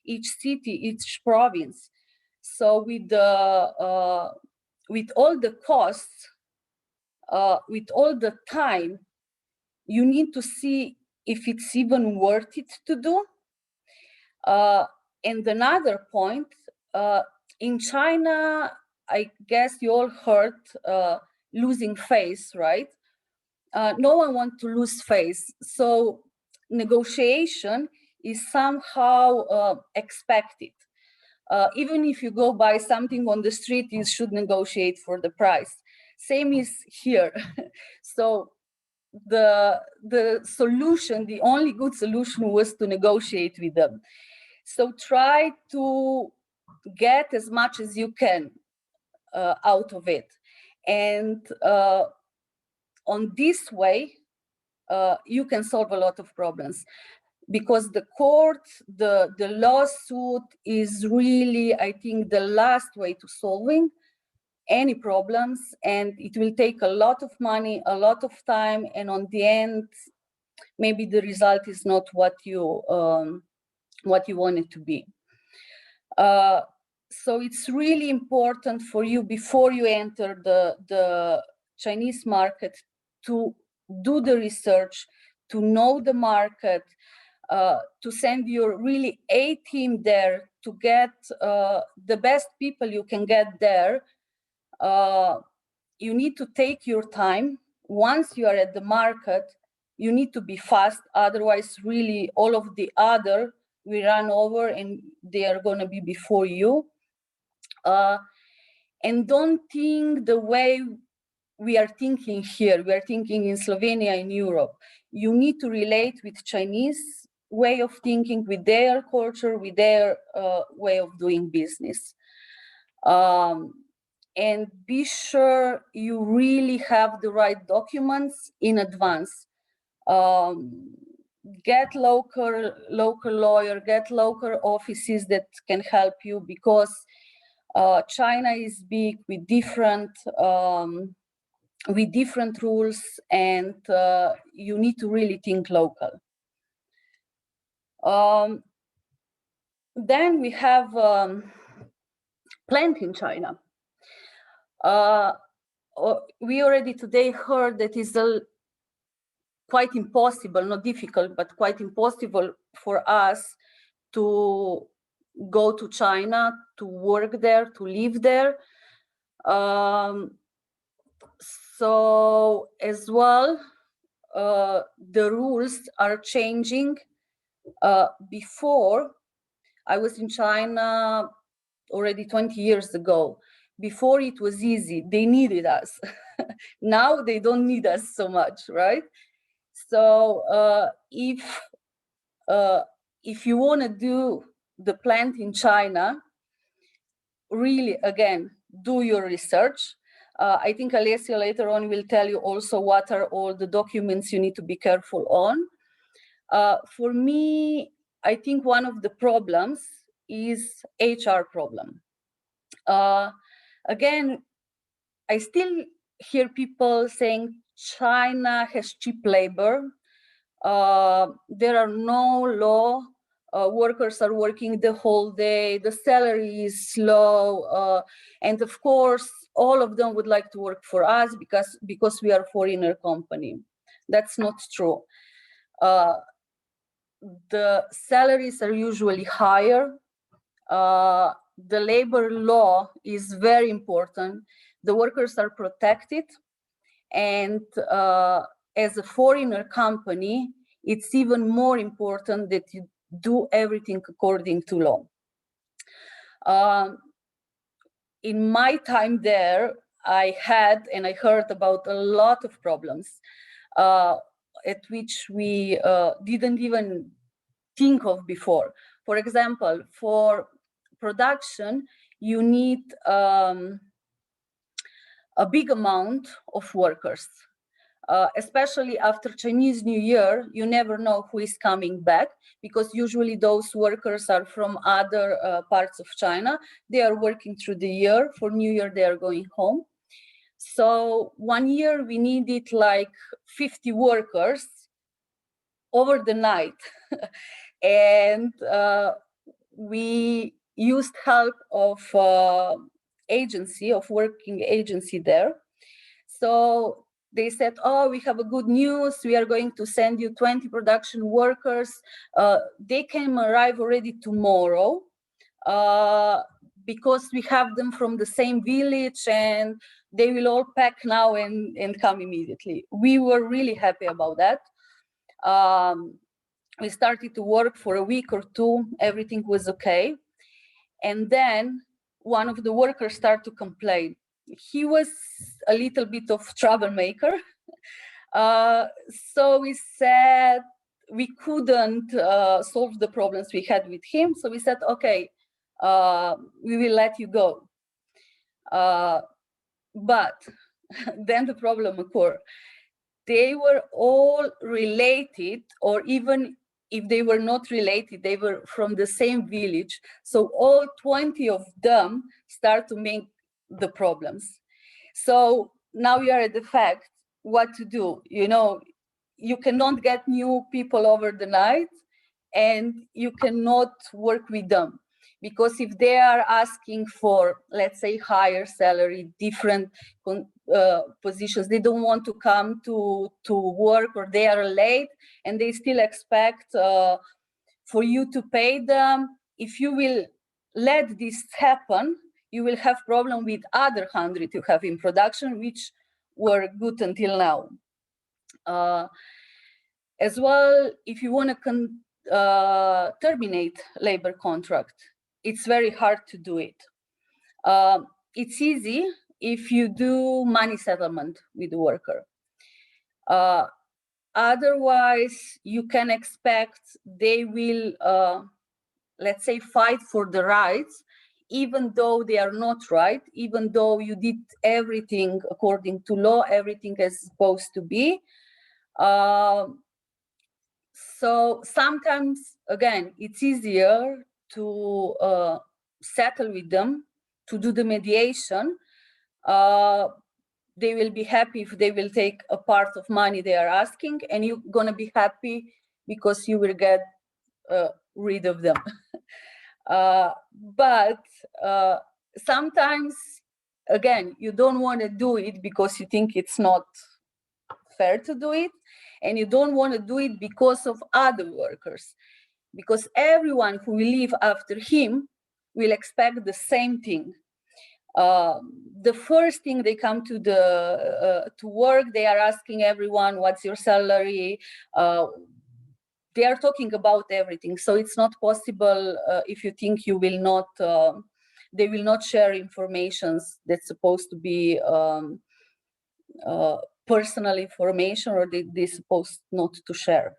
S4: each city, each province. So with all the costs, with all the time, you need to see if it's even worth it to do. And another point, in China, I guess you all heard, losing face, right? No one wants to lose face. So negotiation is somehow expected. Even if you go buy something on the street, you should negotiate for the price. Same is here. So the solution, the only good solution was to negotiate with them. So try to get as much as you can out of it. And on this way, you can solve a lot of problems. Because the court, the lawsuit is really, I think, the last way to solving any problems, and it will take a lot of money, a lot of time, and on the end, maybe the result is not what you want it to be. So it's really important for you, before you enter the Chinese market, to do the research, to know the market, to send your really A team there to get the best people you can get there. You need to take your time. Once you are at the market, you need to be fast. Otherwise, really, all of the other will run over and they are going to be before you. And don't think the way we are thinking here. We are thinking in Slovenia, in Europe. You need to relate with Chinese way of thinking, with their culture, with their way of doing business. And be sure you really have the right documents in advance. Get local lawyer, get local offices that can help you, because China is big with different rules, and you need to really think local. Then we have plant in China. We already today heard that it's quite impossible, not difficult, but quite impossible for us to go to China, to work there, to live there. So as well, the rules are changing. Before, I was in China already 20 years ago. Before, it was easy. They needed us. Now they don't need us so much, right? So if you want to do the plant in China, really, again, do your research. I think Alessio later on will tell you also what are all the documents you need to be careful on. For me, I think one of the problems is HR problem. Again, I still hear people saying China has cheap labor. There are no law. Workers are working the whole day. The salary is low. And of course, all of them would like to work for us because we are a foreigner company. That's not true. The salaries are usually higher. The labor law is very important. The workers are protected. And as a foreigner company, it's even more important that you do everything according to law. In my time there, I had and I heard about a lot of problems at which we didn't even think of before. For example, for production, you need a big amount of workers. Especially after Chinese New Year, you never know who is coming back, because usually those workers are from other parts of China. They are working through the year. For New Year, they are going home. So 1 year, we needed like 50 workers over the night. And we used help of working agency there. So they said, oh, we have a good news. We are going to send you 20 production workers. They can arrive already tomorrow. because we have them from the same village and they will all pack now and come immediately. We were really happy about that. We started to work for a week or two, everything was okay. And then one of the workers started to complain. He was a little bit of troublemaker. So we said we couldn't solve the problems we had with him. So we said, okay, we will let you go. But then the problem occurred. They were all related, or even if they were not related, they were from the same village. So all 20 of them start to make the problems. So now we are at the fact what to do. You know, you cannot get new people over the night and you cannot work with them. Because if they are asking for, let's say, higher salary, different positions, they don't want to come to work, or they are late and they still expect for you to pay them. If you will let this happen, you will have problem with other 100 you have in production, which were good until now. As well, if you want to terminate labor contract, it's very hard to do it. It's easy if you do money settlement with the worker. Otherwise, you can expect they will, let's say, fight for the rights, even though they are not right, even though you did everything according to law, everything as supposed to be. So sometimes, again, it's easier to settle with them, to do the mediation. They will be happy if they will take a part of money they are asking, and you're gonna be happy because you will get rid of them. But sometimes, again, you don't want to do it because you think it's not fair to do it, and you don't want to do it because of other workers, because everyone who will leave after him will expect the same thing. The first thing they come to to work, they are asking everyone, what's your salary? They are talking about everything. So it's not possible if you think you will not, they will not share information that's supposed to be personal information, or they're supposed not to share.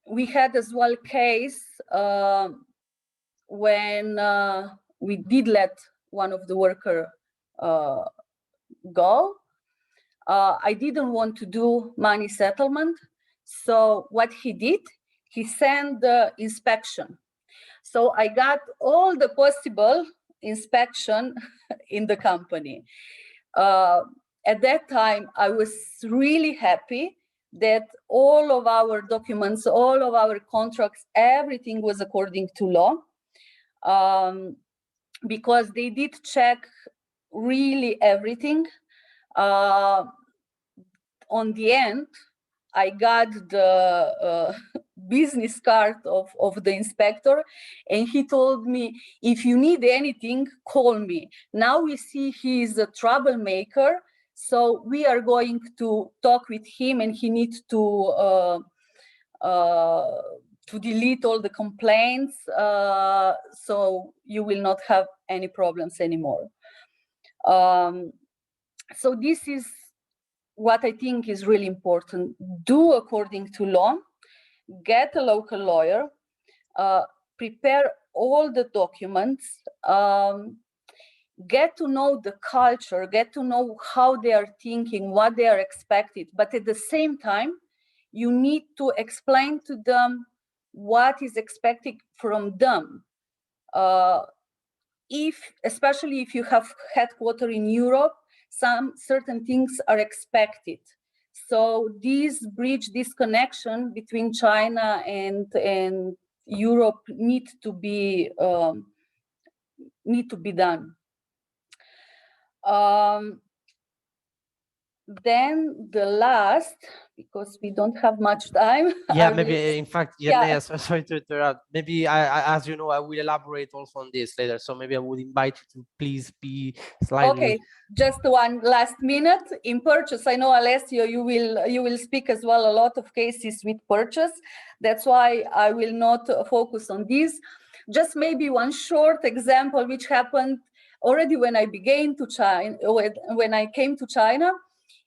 S4: We had as well case when we did let one of the worker go. I didn't want to do money settlement. So what he did, he sent the inspection. So I got all the possible inspection in the company. At that time, I was really happy that all of our documents, all of our contracts, everything was according to law, because they did check really everything. On the end, I got the business card of the inspector, and he told me, if you need anything, call me. Now we see he is a troublemaker, so we are going to talk with him, and he needs to delete all the complaints, so you will not have any problems anymore. So this is what I think is really important. Do according to law, get a local lawyer, prepare all the documents, get to know the culture, get to know how they are thinking, what they are expected, but at the same time, you need to explain to them what is expected from them. Especially if you have headquarters in Europe, some certain things are expected. So this bridge, this connection between China and Europe need to be done. then the last, because we don't have much time.
S1: Yeah, maybe in fact,
S4: Yeah.
S1: sorry to interrupt. Maybe as you know, I will elaborate also on this later. So maybe I would invite you to please be slightly.
S4: Okay, just one last minute in purchase. I know, Alessio, you will speak as well a lot of cases with purchase. That's why I will not focus on this. Just maybe one short example which happened already when I began to China, when I came to China.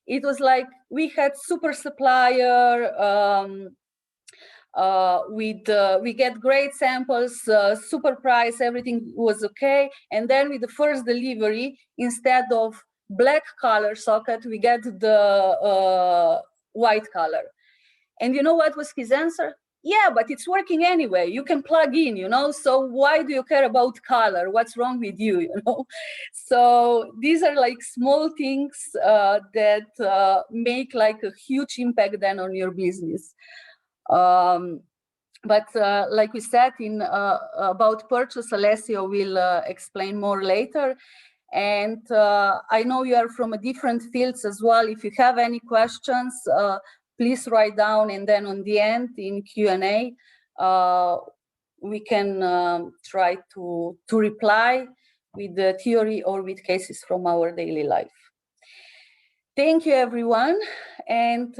S4: It was like we had super supplier, we get great samples, super price, everything was okay. And then with the first delivery, instead of black color socket, we get the white color. And you know what was his answer? Yeah, but it's working anyway. You can plug in, you know, so why do you care about color? What's wrong with you, you know? So these are like small things that make like a huge impact then on your business. But like we said in about purchase, Alessio will explain more later. And I know you are from a different fields as well. If you have any questions, please write down, and then on the end in Q&A, we can try to reply with the theory or with cases from our daily life. Thank you, everyone. And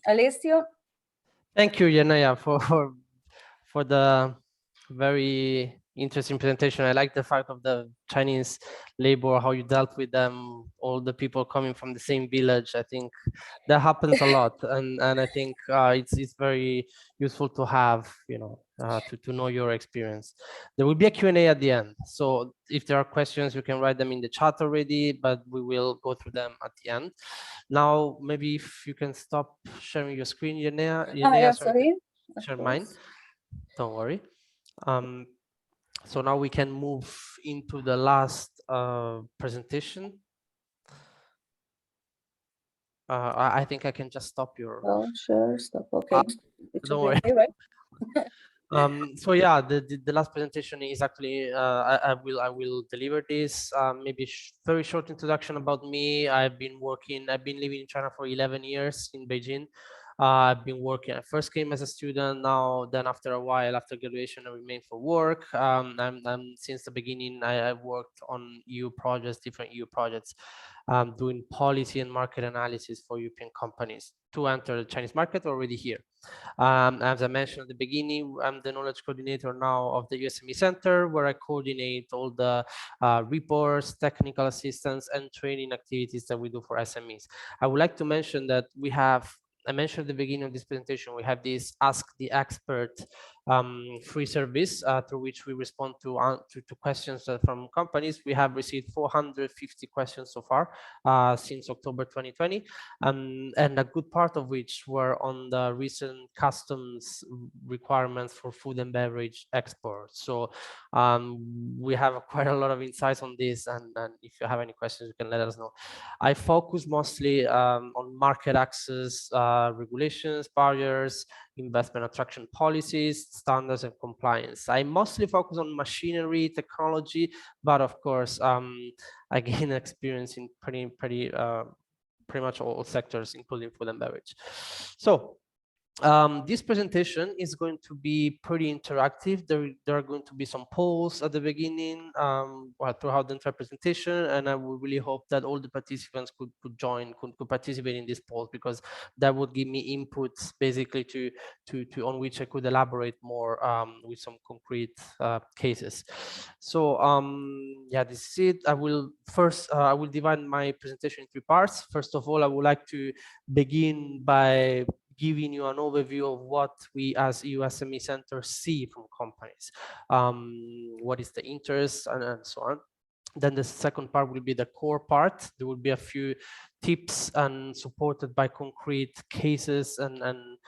S4: Alessio.
S1: Thank you, Jerneja, for the very interesting presentation. I like the fact of the Chinese labor, how you dealt with them, all the people coming from the same village. I think that happens a lot, and I think it's very useful to have, you know, to know your experience. There will be a Q&A at the end, so if there are questions, you can write them in the chat already, but we will go through them at the end. Now, maybe if you can stop sharing your screen, Jerneja.
S4: Yeah, sorry.
S1: Share mine. Don't worry. So now we can move into the last presentation. I think I can just stop your.
S4: Oh, sure, stop. Okay.
S1: Don't worry.
S4: Okay, right?
S1: So yeah, the last presentation is actually I will deliver this. Maybe very short introduction about me. I've been living in China for 11 years in Beijing. I've been working. I first came as a student. Then after a while, after graduation, I remained for work. Since the beginning, I worked on EU projects, different EU projects, doing policy and market analysis for European companies to enter the Chinese market already here. As I mentioned at the beginning, I'm the knowledge coordinator now of the EU SME Centre, where I coordinate all the reports, technical assistance, and training activities that we do for SMEs. I would like to mention that we have, I mentioned at the beginning of this presentation, we have this Ask the Expert free service through which we respond to questions from companies. We have received 450 questions so far since October 2020, and a good part of which were on the recent customs requirements for food and beverage exports. So we have quite a lot of insights on this, and if you have any questions, you can let us know. I focus mostly on market access, regulations, barriers, investment attraction policies, standards, and compliance. I mostly focus on machinery, technology, but of course, I gain experience in pretty much all sectors, including food and beverage. So this presentation is going to be pretty interactive. There are going to be some polls at the beginning throughout the entire presentation, and I would really hope that all the participants could participate in these polls, because that would give me inputs basically to on which I could elaborate more with some concrete cases. So yeah, this is it. I will divide my presentation in 3 parts. First of all, I would like to begin by giving you an overview of what we as EU SME Centre see from companies, what is the interest, and so on. Then the second part will be the core part. There will be a few tips and supported by concrete cases and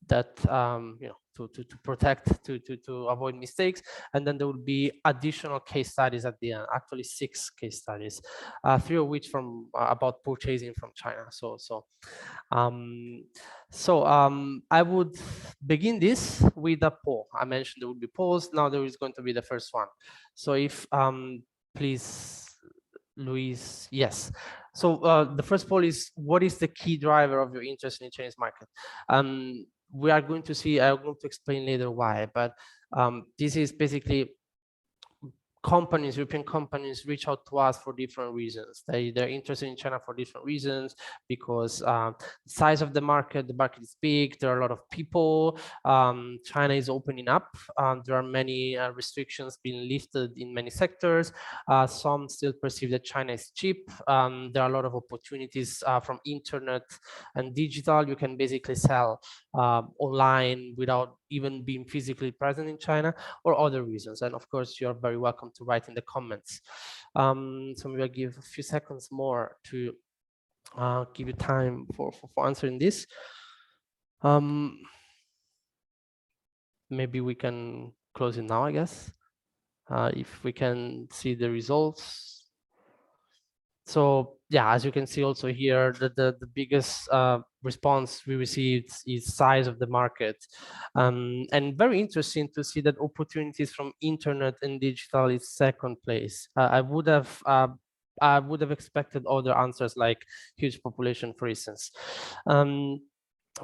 S1: that you know, to protect, to avoid mistakes. And then there will be additional case studies at the end, actually 6 case studies, 3 of which from about purchasing from China. I would begin this with a poll. I mentioned there would be polls. Now there is going to be the first one. So if please Luis, yes. So the first poll is, what is the key driver of your interest in the Chinese market? We are going to see, I'm going to explain later why, but this is basically companies, European companies reach out to us for different reasons. They're interested in China for different reasons, because the size of the market is big, there are a lot of people, China is opening up, there are many restrictions being lifted in many sectors, some still perceive that China is cheap, there are a lot of opportunities from internet and digital. You can basically sell online without even being physically present in China, or other reasons. And of course, you're very welcome to write in the comments. So maybe I'll give a few seconds more to give you time for answering this. Maybe we can close it now, I guess, if we can see the results. So yeah, as you can see also here, the biggest response we received is size of the market, and very interesting to see that opportunities from internet and digital is second place. I would have expected other answers like huge population, for instance.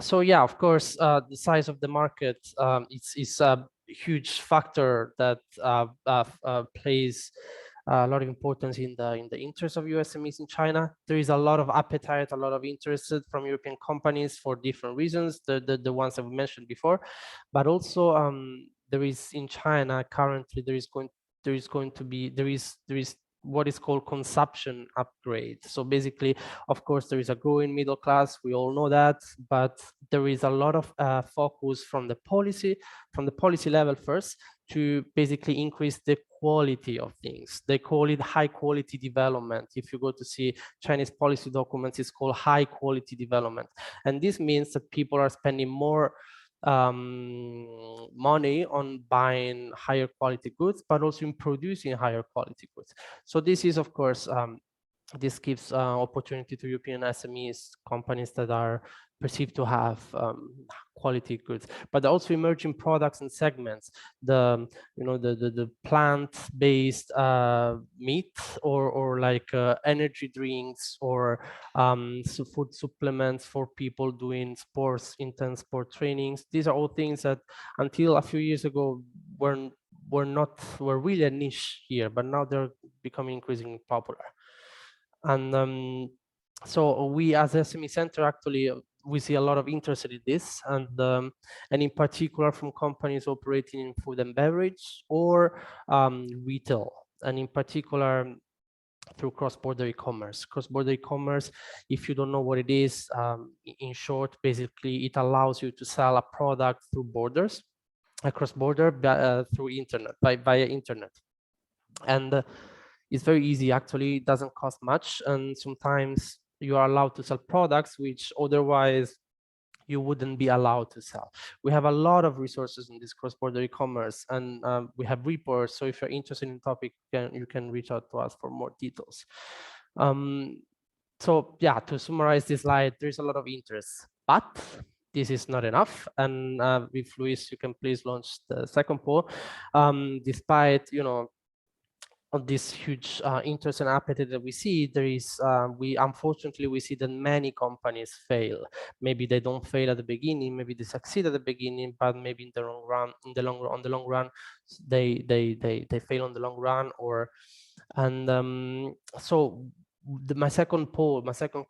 S1: So yeah, of course, the size of the market is a huge factor that plays a lot of importance in the interest of US SMEs in China. There is a lot of appetite, a lot of interest from European companies for different reasons, the ones that we mentioned before, but also there is in China currently there is what is called consumption upgrade. So basically, of course, there is a growing middle class, we all know that, but there is a lot of focus from the policy level first to basically increase the quality of things. They call it high quality development. If you go to see Chinese policy documents, it's called high quality development. And this means that people are spending more money on buying higher quality goods, but also in producing higher quality goods. So this is, of course, this gives opportunity to European SMEs, companies that are perceived to have quality goods, but also emerging products and segments. The plant-based meat, or like energy drinks, or food supplements for people doing intense sport trainings. These are all things that until a few years ago were really a niche here, but now they're becoming increasingly popular. And so we as SME Centre, actually, we see a lot of interest in this, and in particular from companies operating in food and beverage or retail, and in particular through cross-border e-commerce. Cross-border e-commerce, if you don't know what it is, in short, basically it allows you to sell a product through borders, across border, through internet, via internet. And it's very easy, actually. It doesn't cost much, and sometimes you are allowed to sell products which otherwise you wouldn't be allowed to sell. We have a lot of resources in this cross-border e-commerce, and we have reports. So if you're interested in the topic, you can reach out to us for more details. So yeah, to summarize this slide, there's a lot of interest, but this is not enough. And with Luis, you can please launch the second poll. Despite, of this huge interest and appetite that we see, there is unfortunately we see that many companies fail. Maybe they don't fail at the beginning, maybe they succeed at the beginning, but maybe in the long run, they fail on the long run. So my second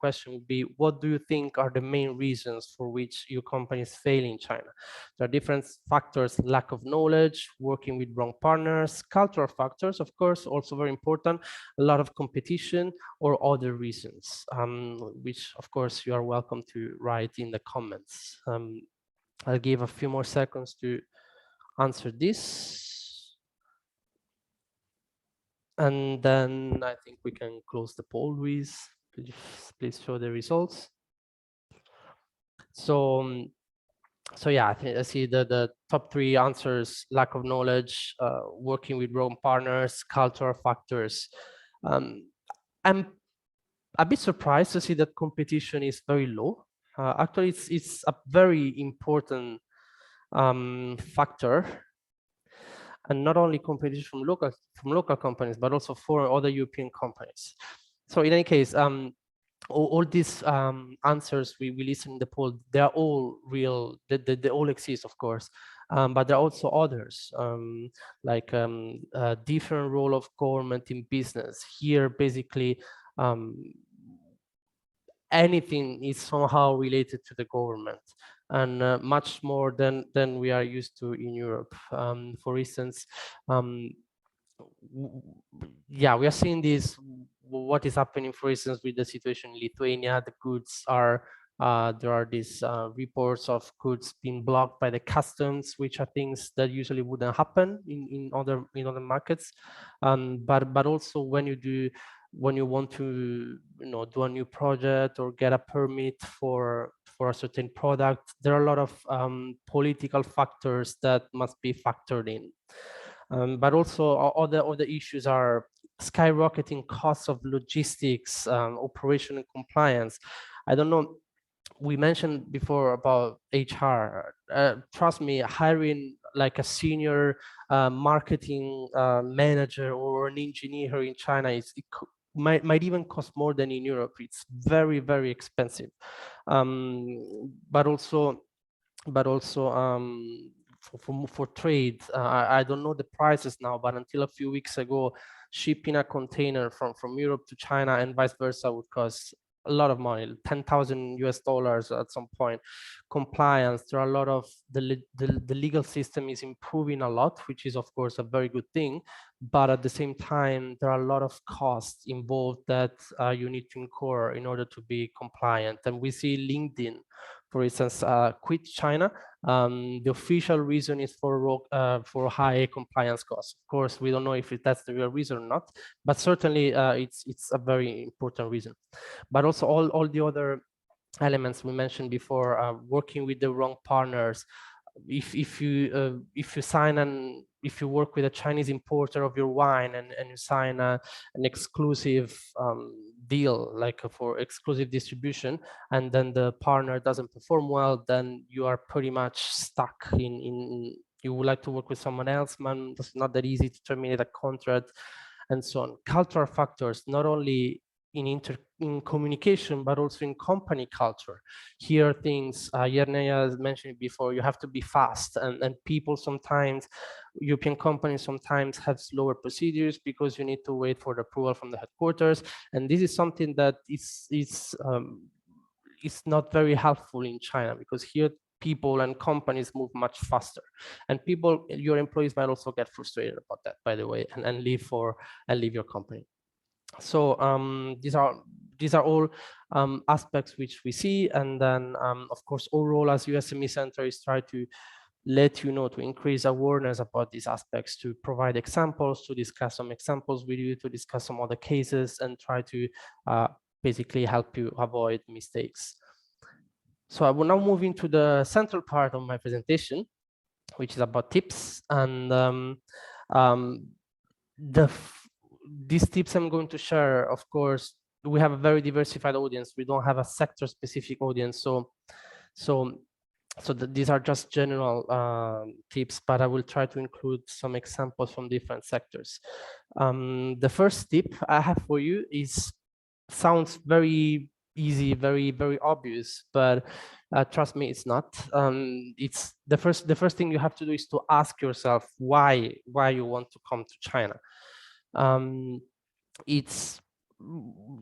S1: question would be, what do you think are the main reasons for which your companies fail in China? There are different factors: lack of knowledge, working with wrong partners, cultural factors, of course, also very important, a lot of competition, or other reasons, which of course you are welcome to write in the comments. I'll give a few more seconds to answer this. And then I think we can close the poll, Luis. Please show the results. So yeah, I see the top three answers: lack of knowledge, working with wrong partners, cultural factors. I'm a bit surprised to see that competition is very low. Actually, it's a very important factor. and not only competition from local companies, but also for other European companies. So in any case, all these answers we listened in the poll, they are all real, they all exist, of course, but there are also others, like a different role of government in business. Here, basically, anything is somehow related to the government, and much more than we are used to in Europe. For instance, yeah, we are seeing this, what is happening, for instance, with the situation in Lithuania. The goods are, there are these reports of goods being blocked by the customs, which are things that usually wouldn't happen in other markets. But also when you want to do a new project or get a permit for a certain product, there are a lot of political factors that must be factored in. But also other issues are skyrocketing costs of logistics, operation and compliance. I don't know, we mentioned before about HR. Trust me, hiring like a senior marketing manager or an engineer in China might even cost more than in Europe. It's very, very expensive. But also for trade, I don't know the prices now, but until a few weeks ago, shipping a container from Europe to China and vice versa would cost a lot of money, $10,000 at some point. Compliance, there are a lot of, the legal system is improving a lot, which is of course a very good thing, but at the same time, there are a lot of costs involved that you need to incur in order to be compliant. And we see LinkedIn, for instance, quit China. The official reason is for high compliance costs. Of course, we don't know if that's the real reason or not, but certainly it's a very important reason. But also all the other elements we mentioned before, working with the wrong partners. If you work with a Chinese importer of your wine and you sign an exclusive deal, like for exclusive distribution, and then the partner doesn't perform well, then you are pretty much stuck in you would like to work with someone else, man. It's not that easy to terminate a contract, and so on. Cultural factors, not only in communication, but also in company culture. Here things, Jerneja has mentioned before, you have to be fast, and people sometimes, European companies sometimes have slower procedures because you need to wait for the approval from the headquarters. And this is something that is not very helpful in China, because here people and companies move much faster, and your employees might also get frustrated about that, by the way, and leave your company. So these are all aspects which we see, and then of course our role as EU SME Centre is try to let you know, to increase awareness about these aspects, to provide examples, to discuss some examples with you, to discuss some other cases, and try to basically help you avoid mistakes. So I will now move into the central part of my presentation, which is about tips. And these tips I'm going to share, of course, we have a very diversified audience. We don't have a sector-specific audience, so these are just general tips, but I will try to include some examples from different sectors. The first tip I have for you sounds very easy, very, very obvious, but trust me, it's not. It's the first thing you have to do is to ask yourself why you want to come to China. It's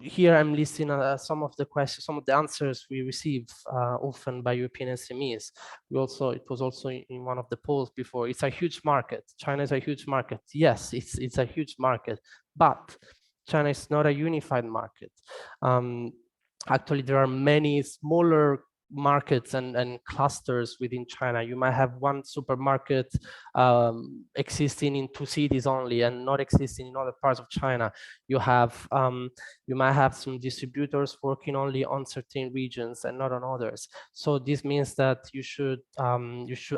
S1: here I'm listing some of the questions, some of the answers we receive often by European SMEs. It was also in one of the polls before. It's a huge market. China is a huge market. Yes, it's a huge market, but China is not a unified market. Actually, there are many smaller markets and clusters within China. You might have one supermarket existing in 2 cities only and not existing in other parts of China. You might have some distributors working only on certain regions and not on others. So this means that you should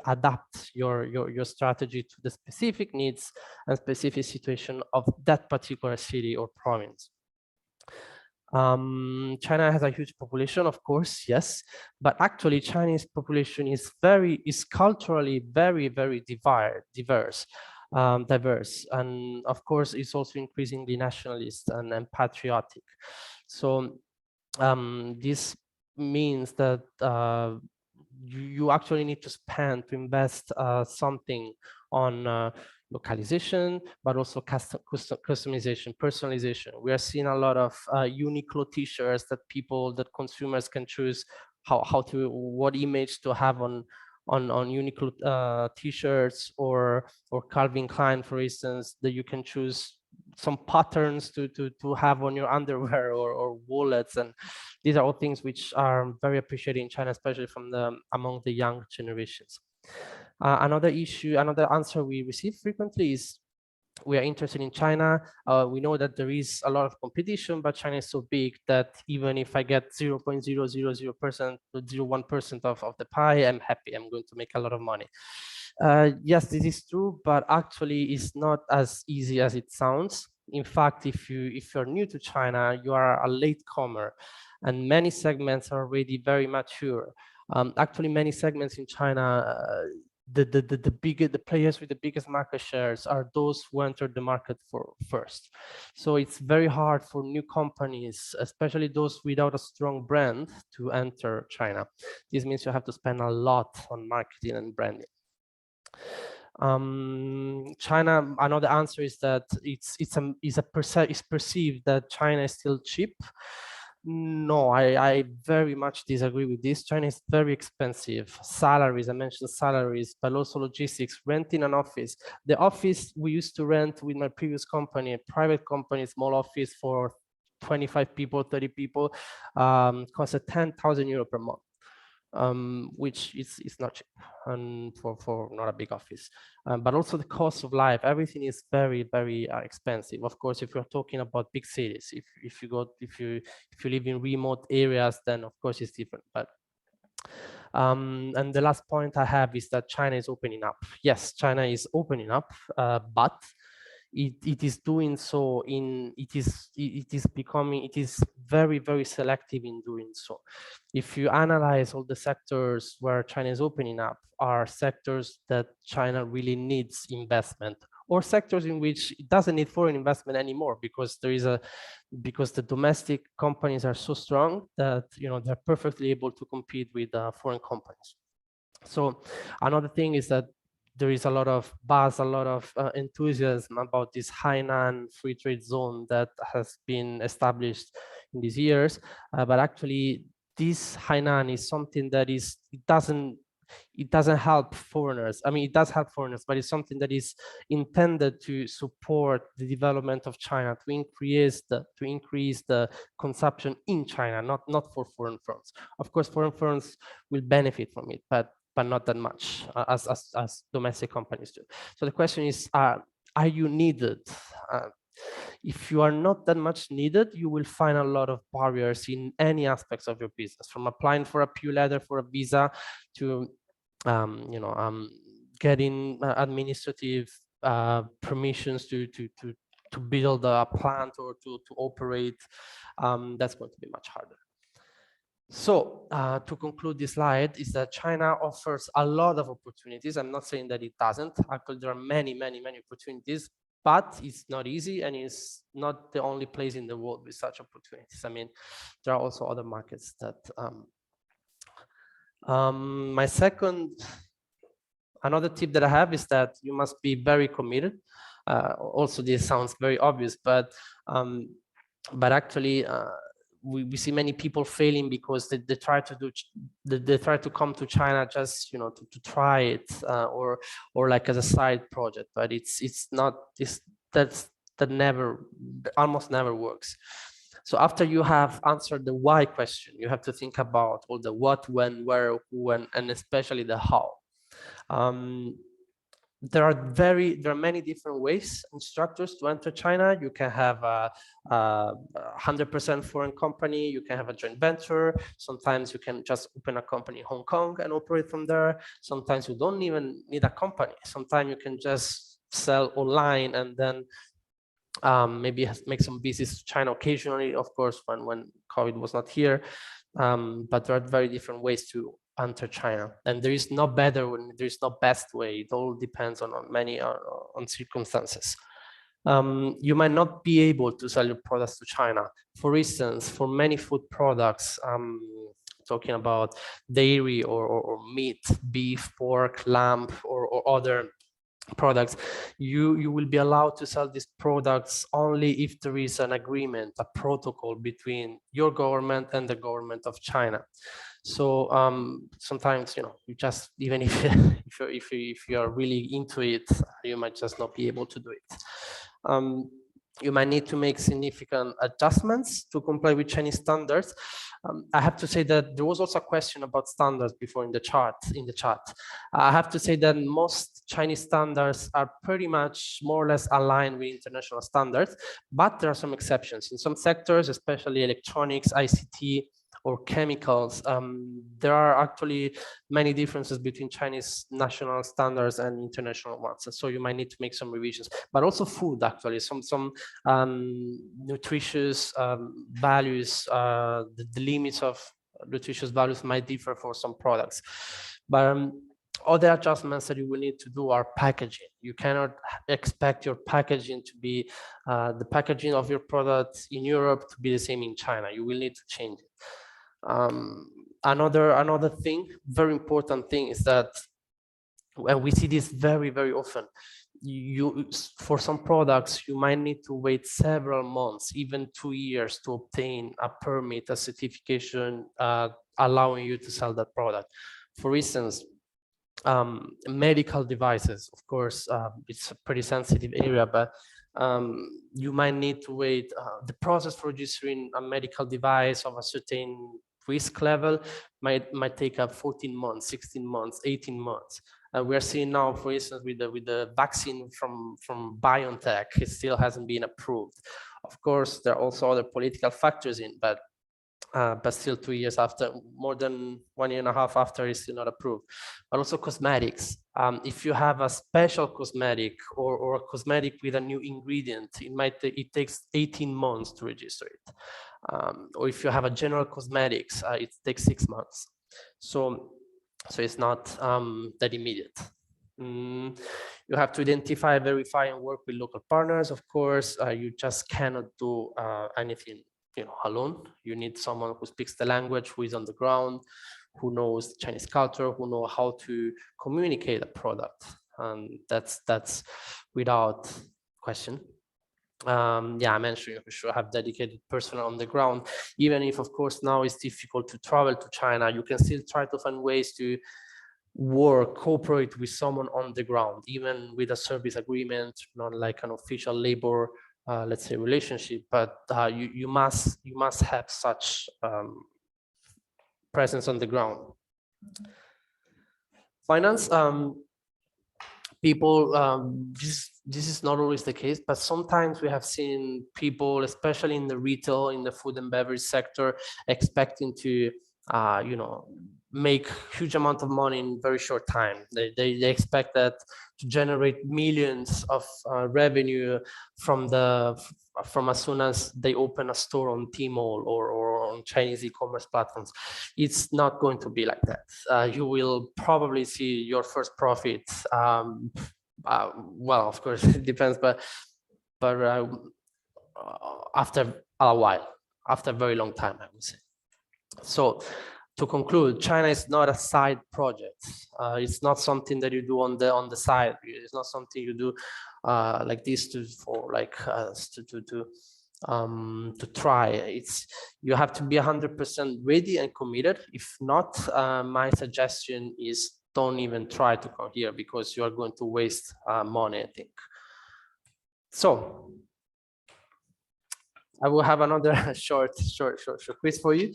S1: adapt your strategy to the specific needs and specific situation of that particular city or province. China has a huge population, of course, yes, but actually Chinese population is culturally very, very diverse. diverse, and of course it's also increasingly nationalist and patriotic. So this means that you actually need to spend, to invest something on localization, but also customization, personalization. We are seeing a lot of Uniqlo t-shirts that consumers can choose what image to have on Uniqlo t-shirts, or Calvin Klein, for instance, that you can choose some patterns to have on your underwear or wallets, and these are all things which are very appreciated in China, especially among the young generations. Another answer we receive frequently is, we are interested in China. We know that there is a lot of competition, but China is so big that even if I get 0.000% to 0.1% of the pie, I'm happy. I'm going to make a lot of money. Yes, this is true, but actually it's not as easy as it sounds. In fact, if you're new to China, you are a latecomer, and many segments are already very mature. Actually, many segments in China, the players with the biggest market shares are those who entered the market first. So it's very hard for new companies, especially those without a strong brand, to enter China. This means you have to spend a lot on marketing and branding. China, another answer is that it's perceived that China is still cheap. No, I very much disagree with this. China is very expensive. Salaries, I mentioned salaries, but also logistics, renting an office. The office we used to rent with my previous company, a private company, small office for 25 people, 30 people, cost 10,000 euro per month. Which is not cheap, and for not a big office, but also the cost of life, everything is very, very expensive. Of course, if you're talking about big cities, if you live in remote areas, then of course it's different. But and the last point I have is that China is opening up. Yes, China is opening up, but it is doing so it is very, very selective in doing so. If you analyze all the sectors where China is opening up, are sectors that China really needs investment, or sectors in which it doesn't need foreign investment anymore, because the domestic companies are so strong that they're perfectly able to compete with foreign companies. So another thing is that there is a lot of buzz, a lot of enthusiasm about this Hainan free trade zone that has been established in these years. But actually, this Hainan is something that it doesn't help foreigners. I mean, it does help foreigners, but it's something that is intended to support the development of China, to increase the consumption in China, not for foreign firms. Of course, foreign firms will benefit from it, but not that much as domestic companies do. So the question is, are you needed? If you are not that much needed, you will find a lot of barriers in any aspects of your business, from applying for a PU letter for a visa to getting administrative permissions to build a plant or to operate. That's going to be much harder. So to conclude this slide is that China offers a lot of opportunities. I'm not saying that it doesn't. Actually, there are many, many, many opportunities, but it's not easy, and it's not the only place in the world with such opportunities. I mean, there are also other markets that another tip that I have is that you must be very committed. Also, this sounds very obvious, but actually, we see many people failing because they try to come to China just to try it or like as a side project, but it's not this that almost never works. So after you have answered the why question, you have to think about all the what, when, where, who, and especially the how. There are many different ways and structures to enter China. You can have a 100% foreign company. You can have a joint venture. Sometimes you can just open a company in Hong Kong and operate from there. Sometimes you don't even need a company. Sometimes you can just sell online and then maybe make some visits to China occasionally, of course, when COVID was not here. But there are very different ways to enter China, and there is no better one, there is no best way. It all depends on many on circumstances. You might not be able to sell your products to China. For instance, for many food products, talking about dairy or meat, beef, pork, lamb, or other products, you will be allowed to sell these products only if there is an agreement, a protocol between your government and the government of China. So sometimes, you just, even if you are really into it, you might just not be able to do it. You might need to make significant adjustments to comply with Chinese standards. I have to say that there was also a question about standards before in the chat. I have to say that most Chinese standards are pretty much more or less aligned with international standards, but there are some exceptions. In some sectors, especially electronics, ICT, or chemicals, there are actually many differences between Chinese national standards and international ones. And so you might need to make some revisions, but also food, actually, some nutritious values, the limits of nutritious values might differ for some products. But other adjustments that you will need to do are packaging. You cannot expect your packaging to be, the packaging of your product in Europe to be the same in China. You will need to change it. Another thing, very important thing, is that, and we see this very, very often, for some products, you might need to wait several months, even 2 years, to obtain a permit, a certification allowing you to sell that product. For instance, medical devices, of course, it's a pretty sensitive area, but you might need to wait. The process for registering a medical device of a certain risk level might take up 14 months, 16 months, 18 months. We're seeing now, for instance, with the vaccine from BioNTech, it still hasn't been approved. Of course, there are also other political factors in, but still 2 years after, more than 1.5 years after, it's still not approved. But also cosmetics. If you have a special cosmetic or a cosmetic with a new ingredient, it takes 18 months to register it. Or if you have a general cosmetics, it takes 6 months. So it's not that immediate. You have to identify, verify, and work with local partners. Of course, you just cannot do anything alone. You need someone who speaks the language, who is on the ground, who knows Chinese culture, who know how to communicate a product, and that's without question. Yeah, I mentioned you should have dedicated personnel on the ground. Even if, of course, now it's difficult to travel to China, you can still try to find ways to cooperate with someone on the ground, even with a service agreement, not like an official labor, let's say, relationship, but you must have such presence on the ground. Finance, people, this is not always the case, but sometimes we have seen people, especially in the retail, in the food and beverage sector, expecting to make huge amount of money in very short time. They expect that to generate millions of revenue from as soon as they open a store on Tmall or on Chinese e-commerce platforms. It's not going to be like that. You will probably see your first profits. Well, of course, it depends, but after a while, after a very long time, I would say. So, to conclude, China is not a side project. It's not something that you do on the side. It's not something you do like this to try. You have to be 100% ready and committed. If not, my suggestion is don't even try to come here, because you are going to waste money, I think. So I will have another short quiz for you.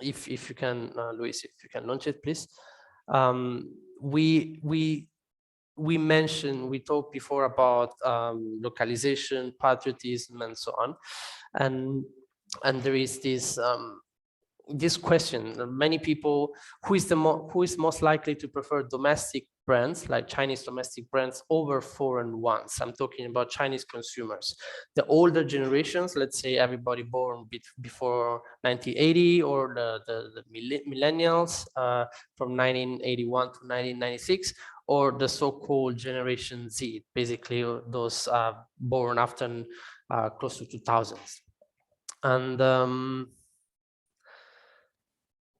S1: If you can, Luis, if you can launch it, please. We talked before about localization, patriotism, and so on, and there is this this question, many people, who is most likely to prefer domestic brands, like Chinese domestic brands, over foreign ones? I'm talking about Chinese consumers. The older generations, let's say everybody born before 1980, or the millennials from 1981 to 1996, or the so-called Generation Z, basically those born after close to 2000s. And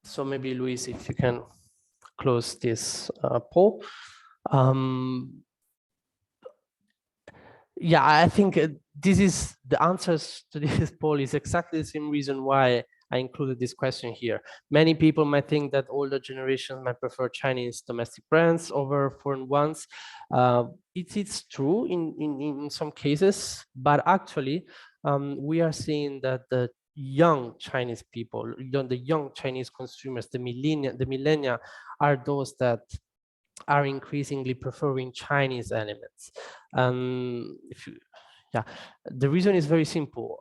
S1: so maybe Luis, if you can close this poll. Yeah, I think this is the answers to this poll is exactly the same reason why I included this question here. Many people might think that older generations might prefer Chinese domestic brands over foreign ones. It's true in some cases, but actually we are seeing that the young Chinese people, the young Chinese consumers, the millennia are those that are increasingly preferring Chinese elements. Yeah, the reason is very simple.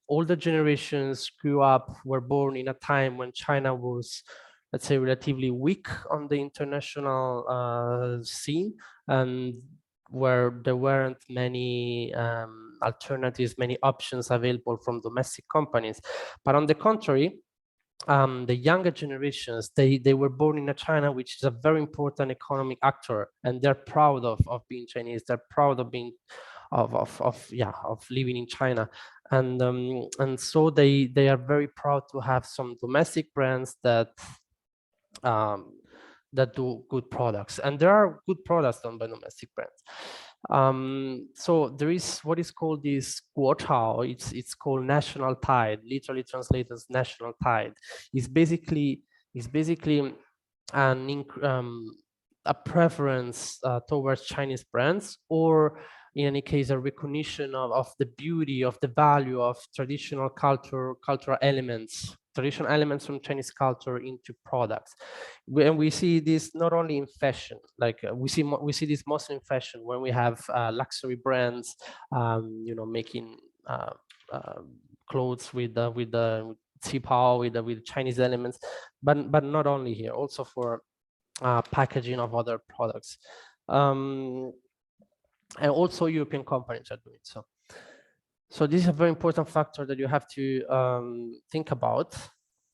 S1: Older generations were born in a time when China was, let's say, relatively weak on the international scene, and where there weren't many alternatives, many options available from domestic companies. But on the contrary, the younger generations, they were born in a China, which is a very important economic actor, and they're proud of being Chinese. They're proud of being of living in China, and so they are very proud to have some domestic brands that do good products, and there are good products done by domestic brands. So there is what is called this guochao. It's called national tide, literally translated as national tide. It's basically a preference towards Chinese brands, or in any case a recognition of the beauty, of the value of traditional cultural elements, traditional elements from Chinese culture into products. And we see this not only in fashion, like we see this mostly in fashion, when we have luxury brands, you know, making clothes with qipao, with Chinese elements, but not only here, also for packaging of other products, and also European companies are doing so. So this is a very important factor that you have to think about.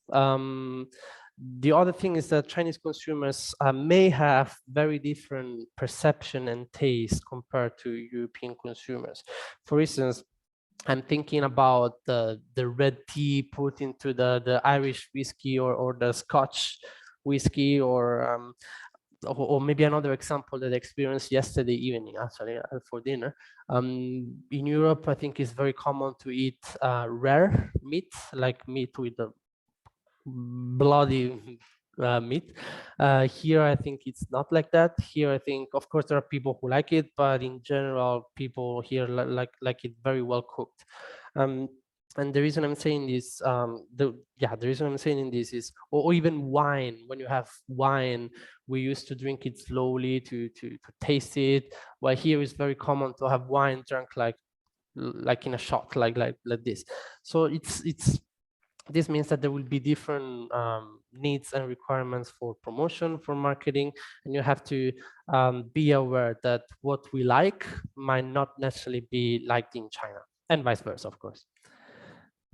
S1: The other thing is that Chinese consumers may have very different perception and taste compared to European consumers. For instance, I'm thinking about the red tea put into the Irish whiskey, or the Scotch whiskey, or maybe another example that I experienced yesterday evening, actually, for dinner. In Europe, I think it's very common to eat rare meat, like meat with the bloody meat. Here, I think it's not like that. Here, I think, of course, there are people who like it, but in general, people here like it very well cooked. And the reason I'm saying this, the reason I'm saying this is, or even wine. When you have wine, we used to drink it slowly to taste it. While here it's very common to have wine drunk like in a shot, like this. So this means that there will be different needs and requirements for promotion, for marketing, and you have to be aware that what we like might not necessarily be liked in China, and vice versa, of course.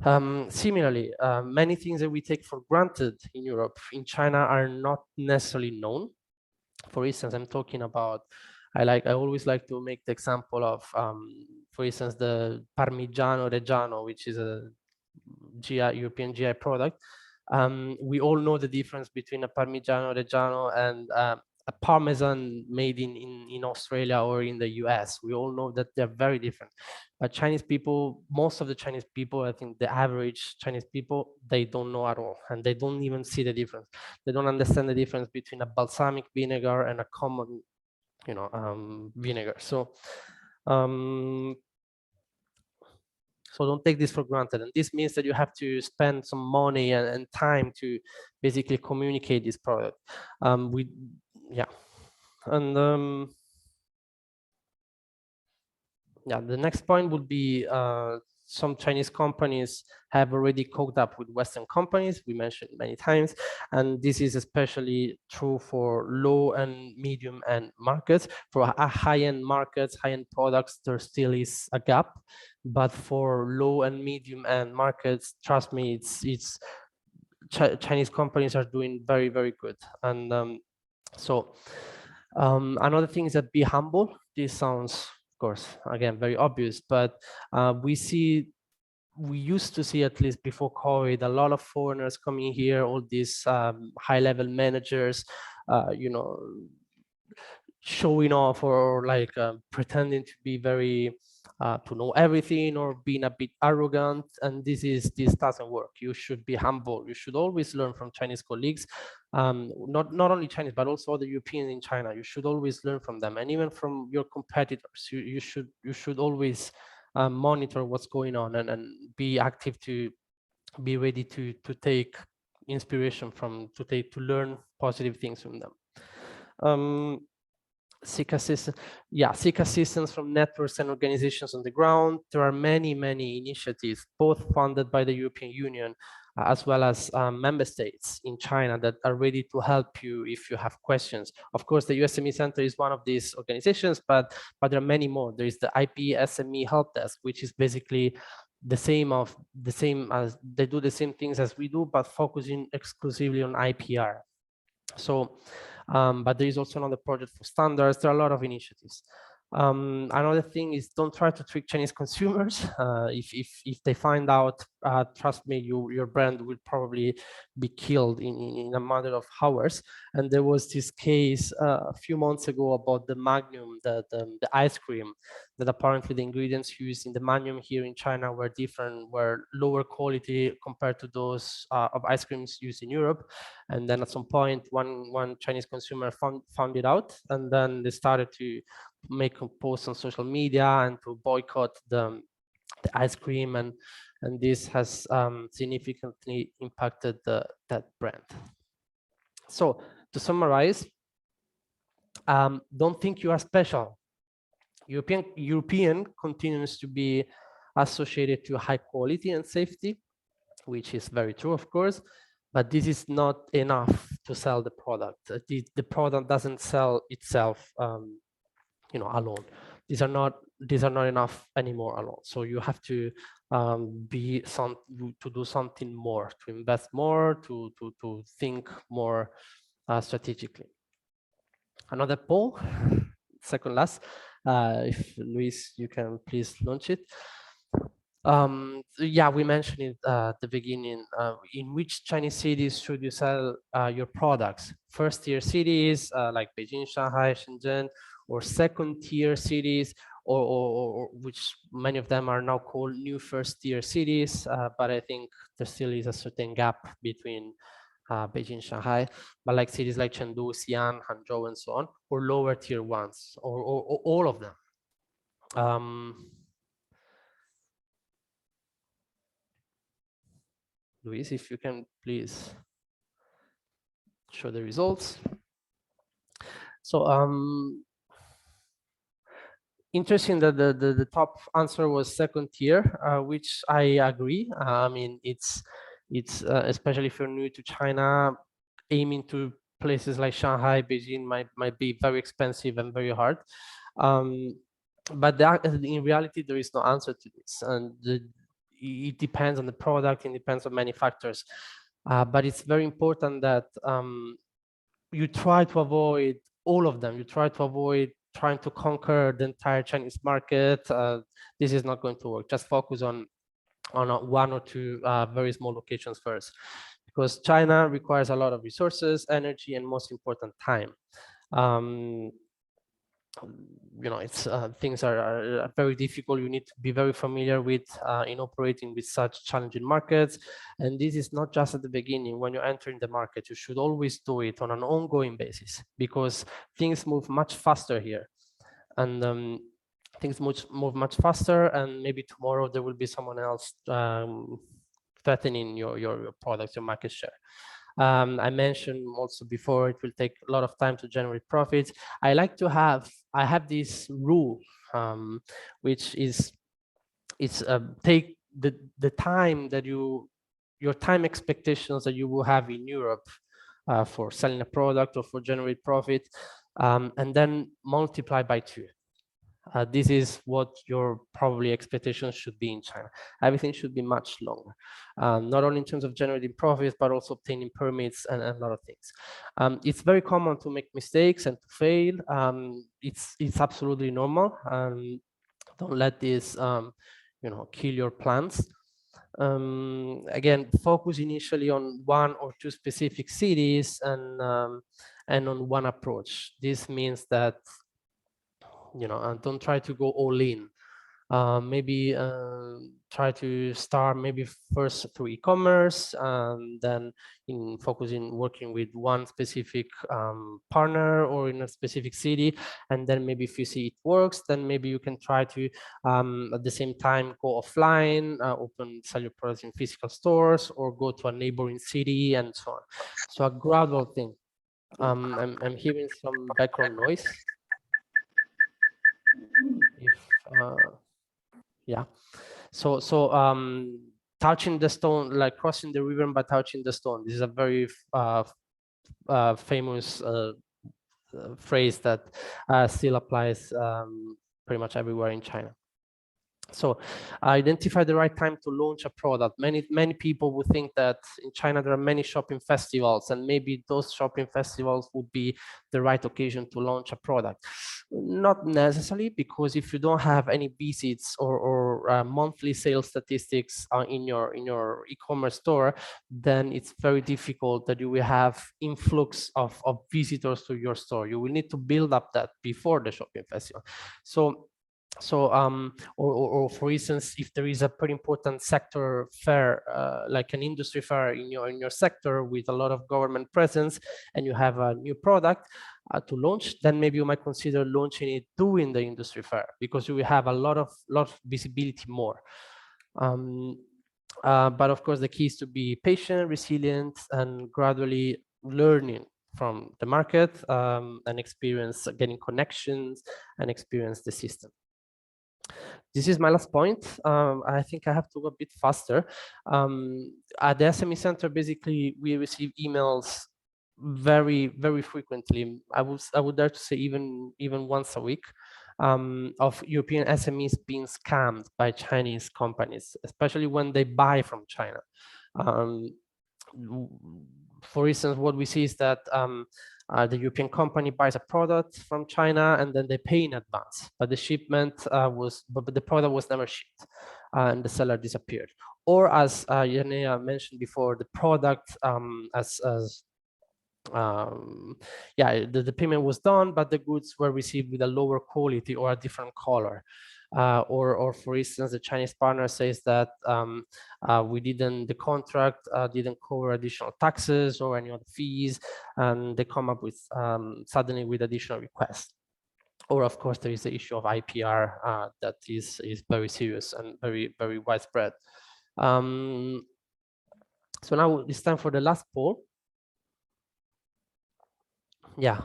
S1: Similarly, many things that we take for granted in Europe, in China, are not necessarily known. For instance, I'm talking about, I always like to make the example of, for instance, the Parmigiano Reggiano, which is a European GI product. We all know the difference between a Parmigiano Reggiano and a Parmesan made in Australia or in the US. We all know that they're very different. But Chinese people, most of the Chinese people, I think the average Chinese people, they don't know at all, and they don't even see the difference. They don't understand the difference between a balsamic vinegar and a common, you know, vinegar. So don't take this for granted. And this means that you have to spend some money and time to basically communicate this product. The next point would be some Chinese companies have already caught up with Western companies, we mentioned many times, and this is especially true for low and medium end markets. For high-end markets, high-end products, there still is a gap, but for low and medium end markets, trust me, Chinese companies are doing very, very good. And another thing is that be humble. This sounds, of course, again, very obvious, but we used to see, at least before COVID, a lot of foreigners coming here, all these high-level managers, you know, showing off or like pretending to be very to know everything or being a bit arrogant, and this doesn't work. You should be humble. You should always learn from Chinese colleagues, not only Chinese but also other Europeans in China. You should always learn from them, and even from your competitors. You should always monitor what's going on and be active, to be ready to take inspiration from, to learn positive things from them. Seek assistance from networks and organizations on the ground. There are many initiatives, both funded by the European Union as well as member states in China, that are ready to help you if you have questions. Of course, the EU SME Centre is one of these organizations, but there are many more. There is the IP SME Help Desk, which is basically the same as they do the same things as we do, but focusing exclusively on IPR. So, but there is also another project for standards. There are a lot of initiatives. Another thing is, don't try to trick Chinese consumers. If they find out, trust me, your brand will probably be killed in a matter of hours. And there was this case a few months ago about the Magnum, the ice cream, that apparently the ingredients used in the Magnum here in China were different, were lower quality compared to those of ice creams used in Europe. And then at some point, one Chinese consumer found it out, and then they started to make a post on social media and to boycott the ice cream, and this has significantly impacted that brand. So to summarize, don't think you are special. European continues to be associated to high quality and safety, which is very true, of course, but this is not enough to sell the product. The product doesn't sell itself, you know, alone. These are not enough anymore alone. So you have to do something more, to invest more, to think more strategically. Another poll, second last. If Luis, you can please launch it. Yeah, we mentioned it at the beginning. In which Chinese cities should you sell your products? First-tier cities like Beijing, Shanghai, Shenzhen, or second-tier cities, or which many of them are now called new first-tier cities, but I think there still is a certain gap between Beijing, Shanghai, but like cities like Chengdu, Xi'an, Hangzhou, and so on, or lower-tier ones, or all of them. Luis, if you can please show the results. So interesting that the top answer was second tier, which I agree. I mean, it's especially if you're new to China, aiming to places like Shanghai, Beijing might be very expensive and very hard. But in reality, there is no answer to this, and it depends on the product, it depends on many factors. But it's very important that you try to avoid all of them. You try to avoid trying to conquer the entire Chinese market. This is not going to work. Just focus on one or two very small locations first, because China requires a lot of resources, energy, and most important, time. You know, it's things are very difficult. You need to be very familiar with in operating with such challenging markets, and this is not just at the beginning. When you're entering the market, you should always do it on an ongoing basis, because things move much faster here, and things move much faster, and maybe tomorrow there will be someone else threatening your products, your market share. I mentioned also before, it will take a lot of time to generate profits. I have this rule, which is take the time that your time expectations that you will have in Europe for selling a product or for generate profit, and then multiply by 2. This is what your probably expectations should be in China. Everything should be much longer, not only in terms of generating profits, but also obtaining permits and a lot of things. It's very common to make mistakes and to fail. It's absolutely normal. Don't let this kill your plans. Again, focus initially on 1 or 2 specific cities and on one approach. This means that don't try to go all in. Maybe try to start maybe first through e-commerce, and then focusing working with one specific partner or in a specific city, and then maybe if you see it works, then maybe you can try to at the same time go offline, sell your products in physical stores, or go to a neighboring city and so on. So a gradual thing. I'm hearing some background noise. Yeah, so touching the stone, like crossing the river by touching the stone. This is a very famous phrase that still applies pretty much everywhere in China. So identify the right time to launch a product. Many people would think that in China there are many shopping festivals, and maybe those shopping festivals would be the right occasion to launch a product. Not necessarily, because if you don't have any visits or monthly sales statistics in your e-commerce store, then it's very difficult that you will have influx of visitors to your store. You will need to build up that before the shopping festival. Or for instance, if there is a pretty important sector fair, like an industry fair in your sector with a lot of government presence, and you have a new product to launch, then maybe you might consider launching it during the industry fair, because you will have a lot of visibility more. But of course, the key is to be patient, resilient, and gradually learning from the market and experience getting connections and experience the system. This is my last point. I think I have to go a bit faster. At the SME Center, basically, we receive emails very, very frequently. I would dare to say even once a week, of European SMEs being scammed by Chinese companies, especially when they buy from China. For instance, what we see is that the European company buys a product from China and then they pay in advance, but the shipment but the product was never shipped and the seller disappeared. Or as Jerneja mentioned before, the product the payment was done, but the goods were received with a lower quality or a different color. Or for instance, the Chinese partner says that the contract didn't cover additional taxes or any other fees, and they come up with suddenly with additional requests. Or of course, there is the issue of IPR that is very serious and very, very widespread. So now it's time for the last poll. Yeah,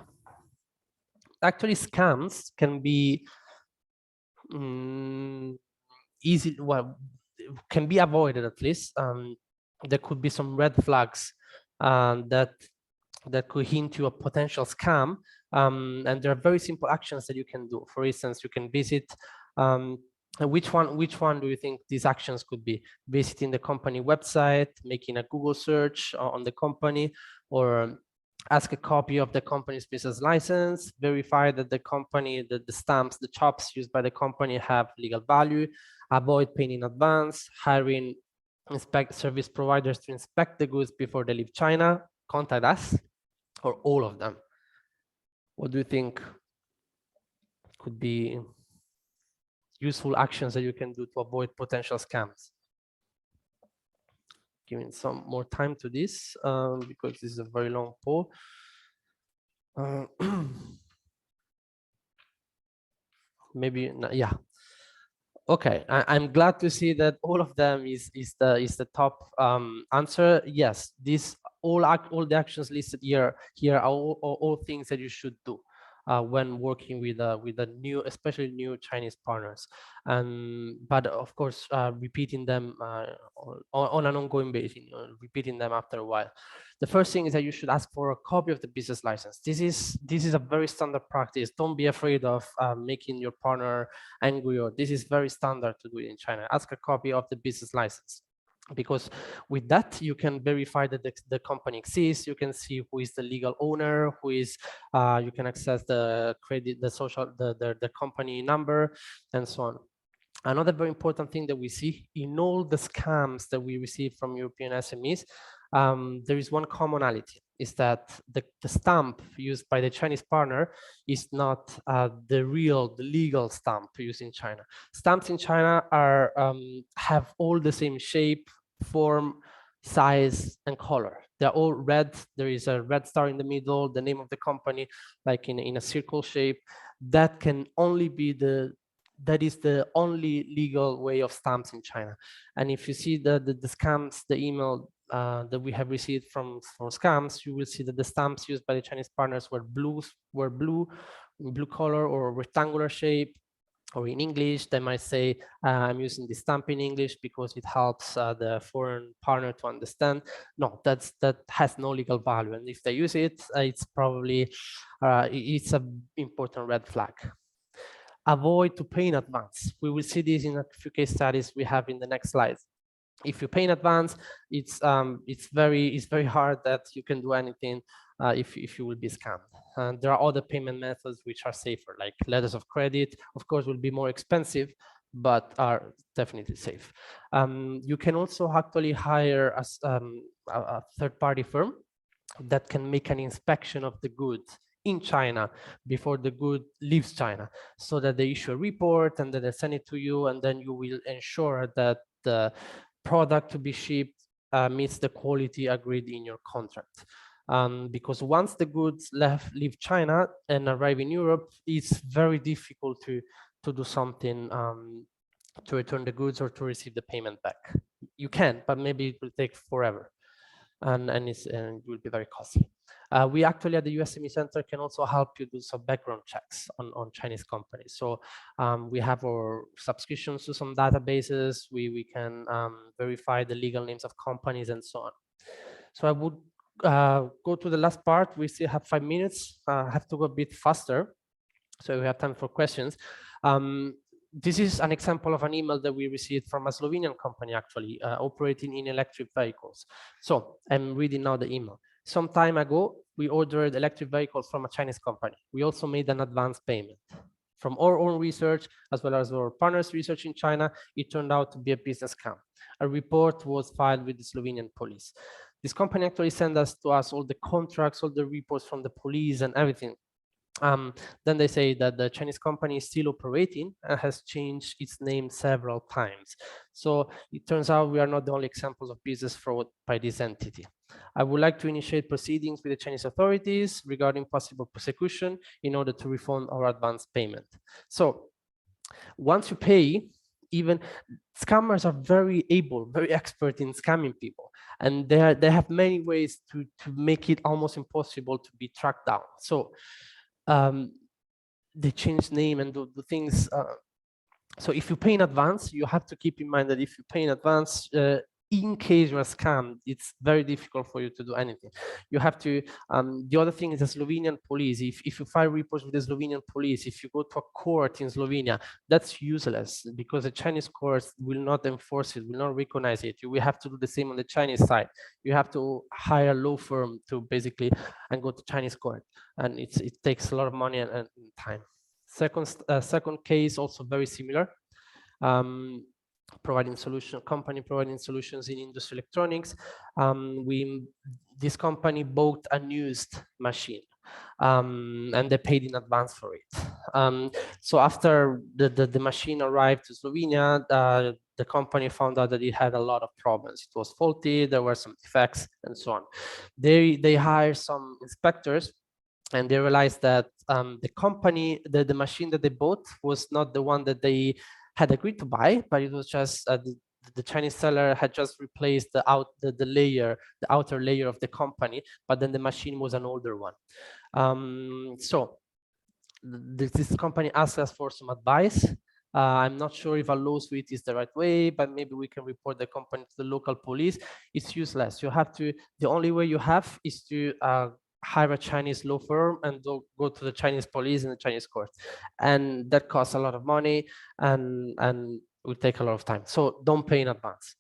S1: actually, scams can be easy. Well, can be avoided at least. There could be some red flags that could hint to a potential scam, and there are very simple actions that you can do. For instance, you can visit. Which one do you think these actions could be? Visiting the company website, making a Google search on the company, or ask a copy of the company's business license, verify that the company, the stamps, the chops used by the company have legal value, avoid paying in advance, hiring service providers to inspect the goods before they leave China, contact us, or all of them. What do you think could be useful actions that you can do to avoid potential scams? Giving some more time to this because this is a very long poll. Maybe not, yeah. Okay, I'm glad to see that all of them is the top answer. Yes, all the actions listed here are all things that you should do. when working with a new, especially new Chinese partners. But of course, repeating them on an ongoing basis, repeating them after a while. The first thing is that you should ask for a copy of the business license. This is a very standard practice. Don't be afraid of making your partner angry, or this is very standard to do it in China. Ask a copy of the business license, because with that you can verify that the company exists. You can see who is the legal owner, who is you can access the credit, the social, the company number, and so on. Another very important thing that we see in all the scams that we receive from European SMEs, there is one commonality, is that the stamp used by the Chinese partner is not the legal stamp used in China. Stamps in China are have all the same shape, form, size, and color. They're all red. There is a red star in the middle, the name of the company, like in a circle shape. That can only be that is the only legal way of stamps in China. And if you see the scams, the email that we have received from scams, you will see that the stamps used by the Chinese partners were blue color or rectangular shape, or in English, they might say, I'm using the stamp in English because it helps the foreign partner to understand. No, that has no legal value. And if they use it, it's probably, it's an important red flag. Avoid to pay in advance. We will see this in a few case studies we have in the next slides. If you pay in advance, it's very hard that you can do anything if you will be scammed. And there are other payment methods which are safer, like letters of credit. Of course, will be more expensive, but are definitely safe. You can also actually hire a third-party firm that can make an inspection of the goods in China before the good leaves China, so that they issue a report and then they send it to you, and then you will ensure that the product to be shipped meets the quality agreed in your contract. Because once the goods leave China and arrive in Europe, it's very difficult to do something to return the goods or to receive the payment back. You can, but maybe it will take forever, and it will be very costly. We actually at the EU SME Centre can also help you do some background checks on Chinese companies. So we have our subscriptions to some databases. We can verify the legal names of companies and so on. So I would go to the last part. We still have 5 minutes. I have to go a bit faster, so we have time for questions. This is an example of an email that we received from a Slovenian company, actually, operating in electric vehicles. So I'm reading now the email. Some time ago, we ordered electric vehicles from a Chinese company. We also made an advance payment. From our own research, as well as our partners' research in China, it turned out to be a business scam. A report was filed with the Slovenian police. This company actually sent to us all the contracts, all the reports from the police and everything. Then they say that the Chinese company is still operating and has changed its name several times. So it turns out we are not the only examples of business fraud by this entity. I would like to initiate proceedings with the Chinese authorities regarding possible prosecution in order to refund our advance payment. So once you pay, even scammers are very expert in scamming people, and they have many ways to make it almost impossible to be tracked down. So they change name and do things. So if you pay in advance, you have to keep in mind that if you pay in advance, in case you are scammed, it's very difficult for you to do anything. You have to, the other thing is the Slovenian police. If you file reports with the Slovenian police, if you go to a court in Slovenia, that's useless because the Chinese courts will not enforce it, will not recognize it. You will have to do the same on the Chinese side. You have to hire a law firm to basically and go to Chinese court. And it takes a lot of money and time. Second case, also very similar. Company providing solutions in industrial electronics. This company bought a used machine and they paid in advance for it. So after the machine arrived to Slovenia, the company found out that it had a lot of problems. It was faulty, there were some defects and so on. They hired some inspectors and they realized that the company, the machine that they bought was not the one that they had agreed to buy, but it was just the Chinese seller had just replaced the outer layer of the company, but then the machine was an older one. So this company asked us for some advice. I'm not sure if a lawsuit is the right way, but maybe we can report the company to the local police. It's useless. You have to, the only way you have is to hire a Chinese law firm and go to the Chinese police and the Chinese court. And that costs a lot of money and will take a lot of time. So don't pay in advance.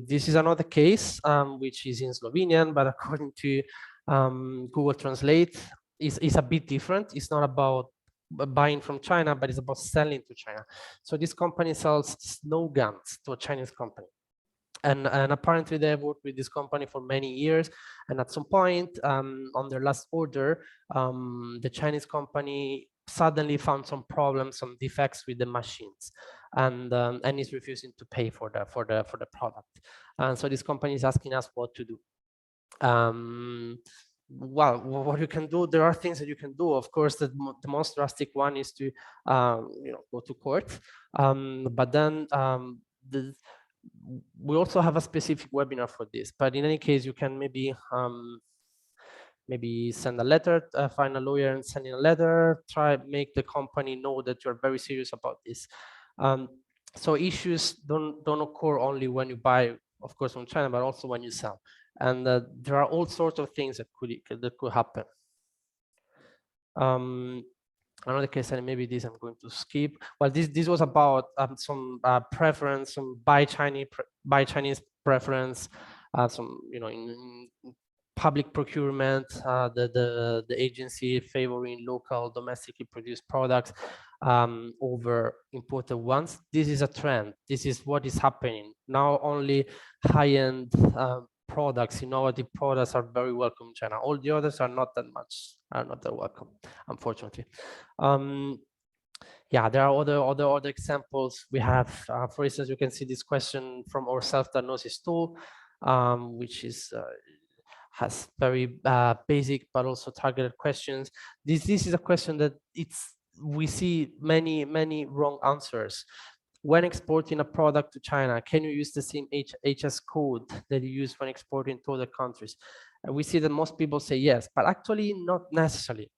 S1: This is another case, which is in Slovenian, but according to Google Translate, is a bit different. It's not about buying from China, but it's about selling to China. So this company sells snow guns to a Chinese company. And apparently they have worked with this company for many years. And at some point on their last order, the Chinese company suddenly found some problems, some defects with the machines, and is refusing to pay for the product. And so this company is asking us what to do. Well, what you can do, there are things that you can do. Of course, the most drastic one is to go to court. But then we also have a specific webinar for this. But in any case, you can maybe send a letter, find a lawyer and send in a letter, make the company know that you're very serious about this. So issues don't occur only when you buy, of course, from China, but also when you sell. And there are all sorts of things that could happen. Another case, and maybe this I'm going to skip. Well, this was about some preference, some buy Chinese preference, some in public procurement, the agency favoring local domestically produced products over imported ones. This is a trend. This is what is happening now. Only high-end products, innovative products are very welcome in China. All the others are not that welcome, unfortunately. Yeah, there are other examples. We have, for instance, you can see this question from our self-diagnosis tool, which is has very basic but also targeted questions. This is a question that we see many wrong answers. When exporting a product to China, can you use the same HS code that you use when exporting to other countries? And we see that most people say yes, but actually not necessarily,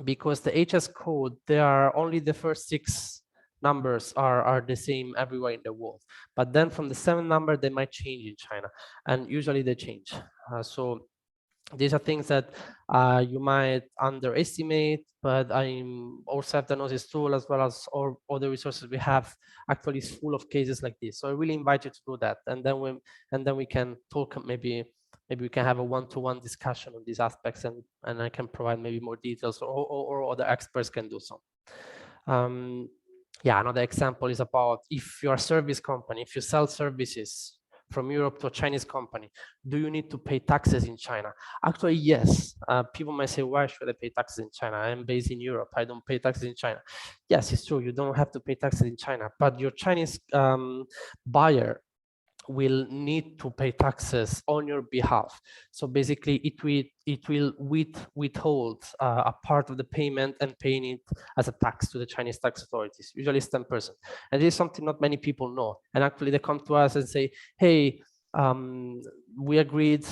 S1: because the HS code, there are only the first 6 numbers are the same everywhere in the world. But then from the 7th number, they might change in China, and usually they change. So these are things that you might underestimate, but our self-diagnosis tool, as well as all other resources we have, actually is full of cases like this. So I really invite you to do that, and then we can talk. Maybe we can have a one-to-one discussion on these aspects, and I can provide maybe more details, or other experts can do so. Yeah, another example is about if you're a service company, if you sell services from Europe to a Chinese company, do you need to pay taxes in China? Actually, yes. People might say, why should I pay taxes in China? I'm based in Europe. I don't pay taxes in China. Yes, it's true. You don't have to pay taxes in China, but your Chinese buyer will need to pay taxes on your behalf. So basically, it will withhold a part of the payment and paying it as a tax to the Chinese tax authorities. Usually it's 10%. And this is something not many people know. And actually they come to us and say, hey, we agreed,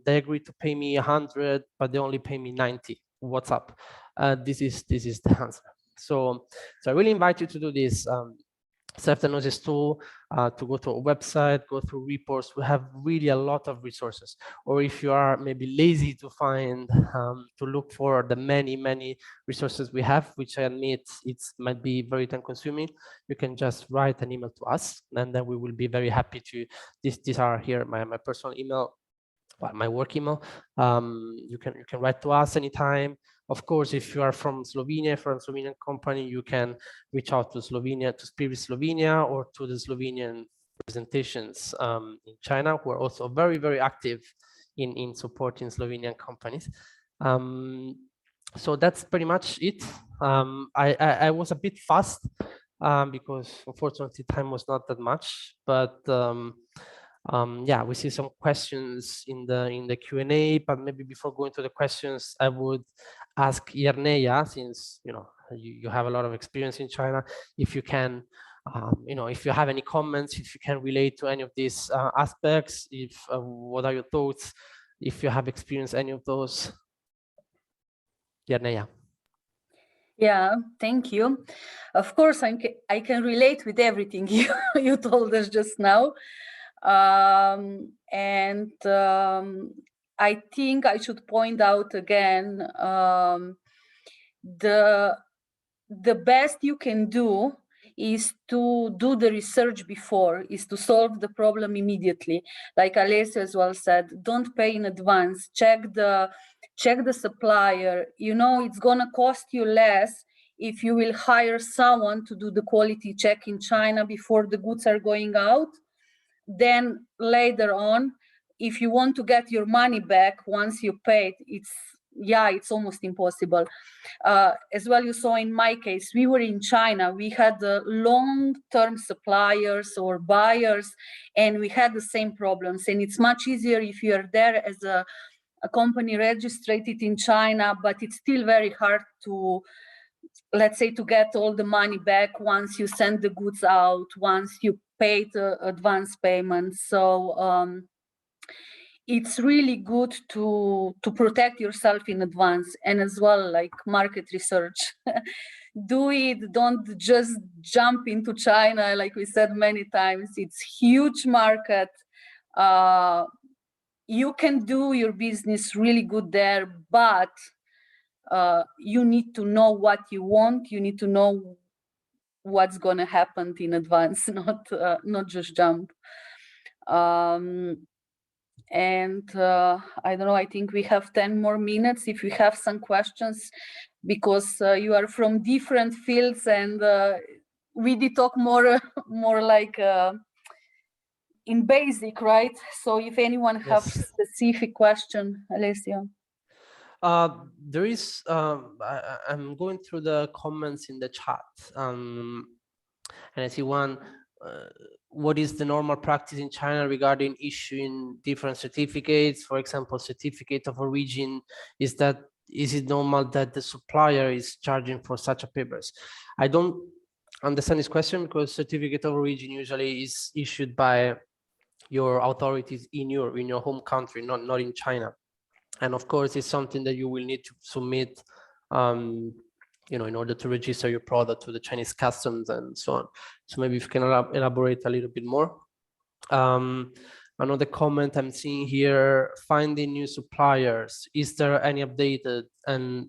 S1: they agreed to pay me 100, but they only pay me 90. What's up? This is the answer. So I really invite you to do this. Self-diagnosis tool, to go to a website, go through reports. We have really a lot of resources. Or if you are maybe lazy to find, to look for the many resources we have, which I admit it might be very time consuming, you can just write an email to us, and then we will be very happy to, these are here, my personal email, well, my work email. You can write to us anytime. Of course, if you are from Slovenia, from a Slovenian company, you can reach out to Slovenia, to Spirit Slovenia, or to the Slovenian representations in China, who are also very active in supporting Slovenian companies. So that's pretty much it. I was a bit fast because unfortunately time was not that much, but yeah, we see some questions in the Q&A, but maybe before going to the questions, I would ask Jerneja, since you have a lot of experience in China, if you can, if you have any comments, if you can relate to any of these aspects, if what are your thoughts, if you have experienced any of those. Jerneja.
S4: Yeah, thank you. Of course, I can relate with everything you told us just now. I think I should point out again, the best you can do is to do the research before, is to solve the problem immediately. Like Alessio as well said, don't pay in advance, check the supplier. You know, it's gonna cost you less if you will hire someone to do the quality check in China before the goods are going out. Then later on, if you want to get your money back once you paid, it's almost impossible. As well, you saw in my case, we were in China, we had long-term suppliers or buyers, and we had the same problems. And it's much easier if you are there as a company registered in China, but it's still very hard to, let's say, to get all the money back once you send the goods out, once you paid advance payments. So it's really good to protect yourself in advance, and as well, like market research. Do it, don't just jump into China, like we said many times. It's huge market. You can do your business really good there, but you need to know what you want. You need to know what's going to happen in advance, not just jump. I don't know, I think we have 10 more minutes if you have some questions, because you are from different fields, and we did talk more like in basic, right? So if anyone have specific question, Alessio.
S1: There is, I'm going through the comments in the chat, and I see one, what is the normal practice in China regarding issuing different certificates? For example, certificate of origin, is it normal that the supplier is charging for such a papers? I don't understand this question, because certificate of origin usually is issued by your authorities in your home country, not in China. And of course, it's something that you will need to submit, you know, in order to register your product to the Chinese customs and so on. So maybe if you can elaborate a little bit more. Another comment I'm seeing here, finding new suppliers. Is there any updated and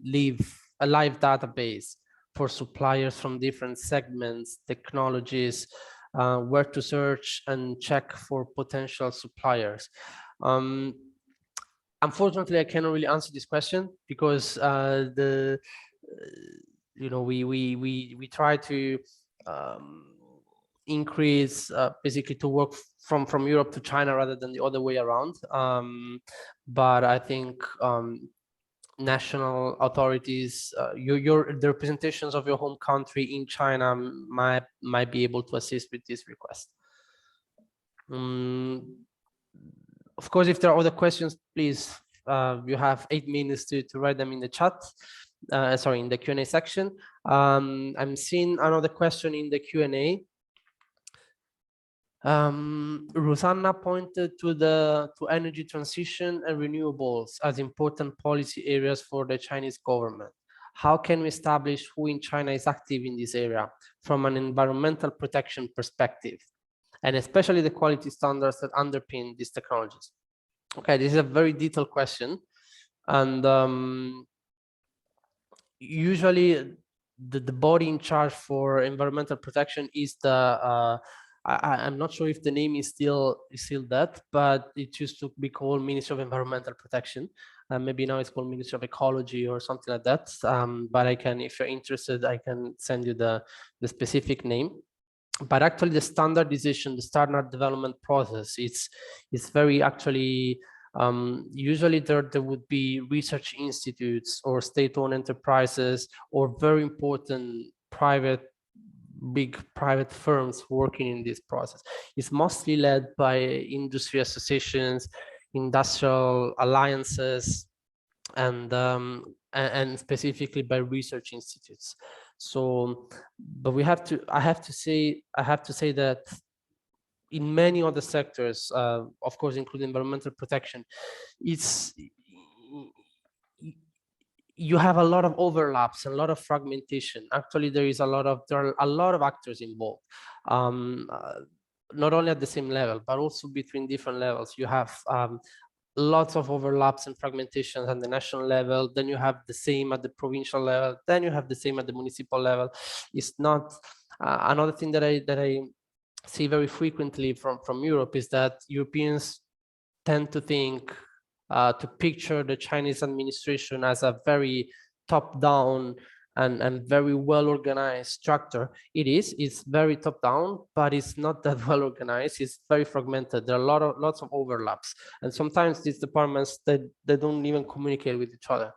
S1: a live database for suppliers from different segments, technologies, where to search and check for potential suppliers? Unfortunately, I cannot really answer this question, because you know, we try to increase basically to work from Europe to China rather than the other way around. But I think national authorities, the representations of your home country in China might be able to assist with this request. Of course, if there are other questions, please, you have 8 minutes to write them in the chat. Sorry, in the Q&A section. I'm seeing another question in the Q&A. Rosanna pointed to energy transition and renewables as important policy areas for the Chinese government. How can we establish who in China is active in this area from an environmental protection perspective, and especially the quality standards that underpin these technologies? Okay, this is a very detailed question, and usually the body in charge for environmental protection is the I'm not sure if the name is still that, but it used to be called Ministry of Environmental Protection. Maybe now it's called Ministry of Ecology or something like that. But I can, if you're interested, I can send you the specific name. But actually, the standardization, the standard development process, it's very actually. Usually there would be research institutes or state-owned enterprises or very important big private firms working in this process. It's mostly led by industry associations, industrial alliances, and specifically by research institutes. So, but I have to say that in many other sectors, of course, including environmental protection, you have a lot of overlaps and a lot of fragmentation. Actually, there are a lot of actors involved, not only at the same level, but also between different levels. You have lots of overlaps and fragmentations at the national level. Then you have the same at the provincial level. Then you have the same at the municipal level. It's not another thing that I see very frequently from Europe is that Europeans tend to think to picture the Chinese administration as a very top-down and very well-organized structure. It's very top-down, but it's not that well-organized. It's very fragmented. There are lots of overlaps, and sometimes these departments they don't even communicate with each other.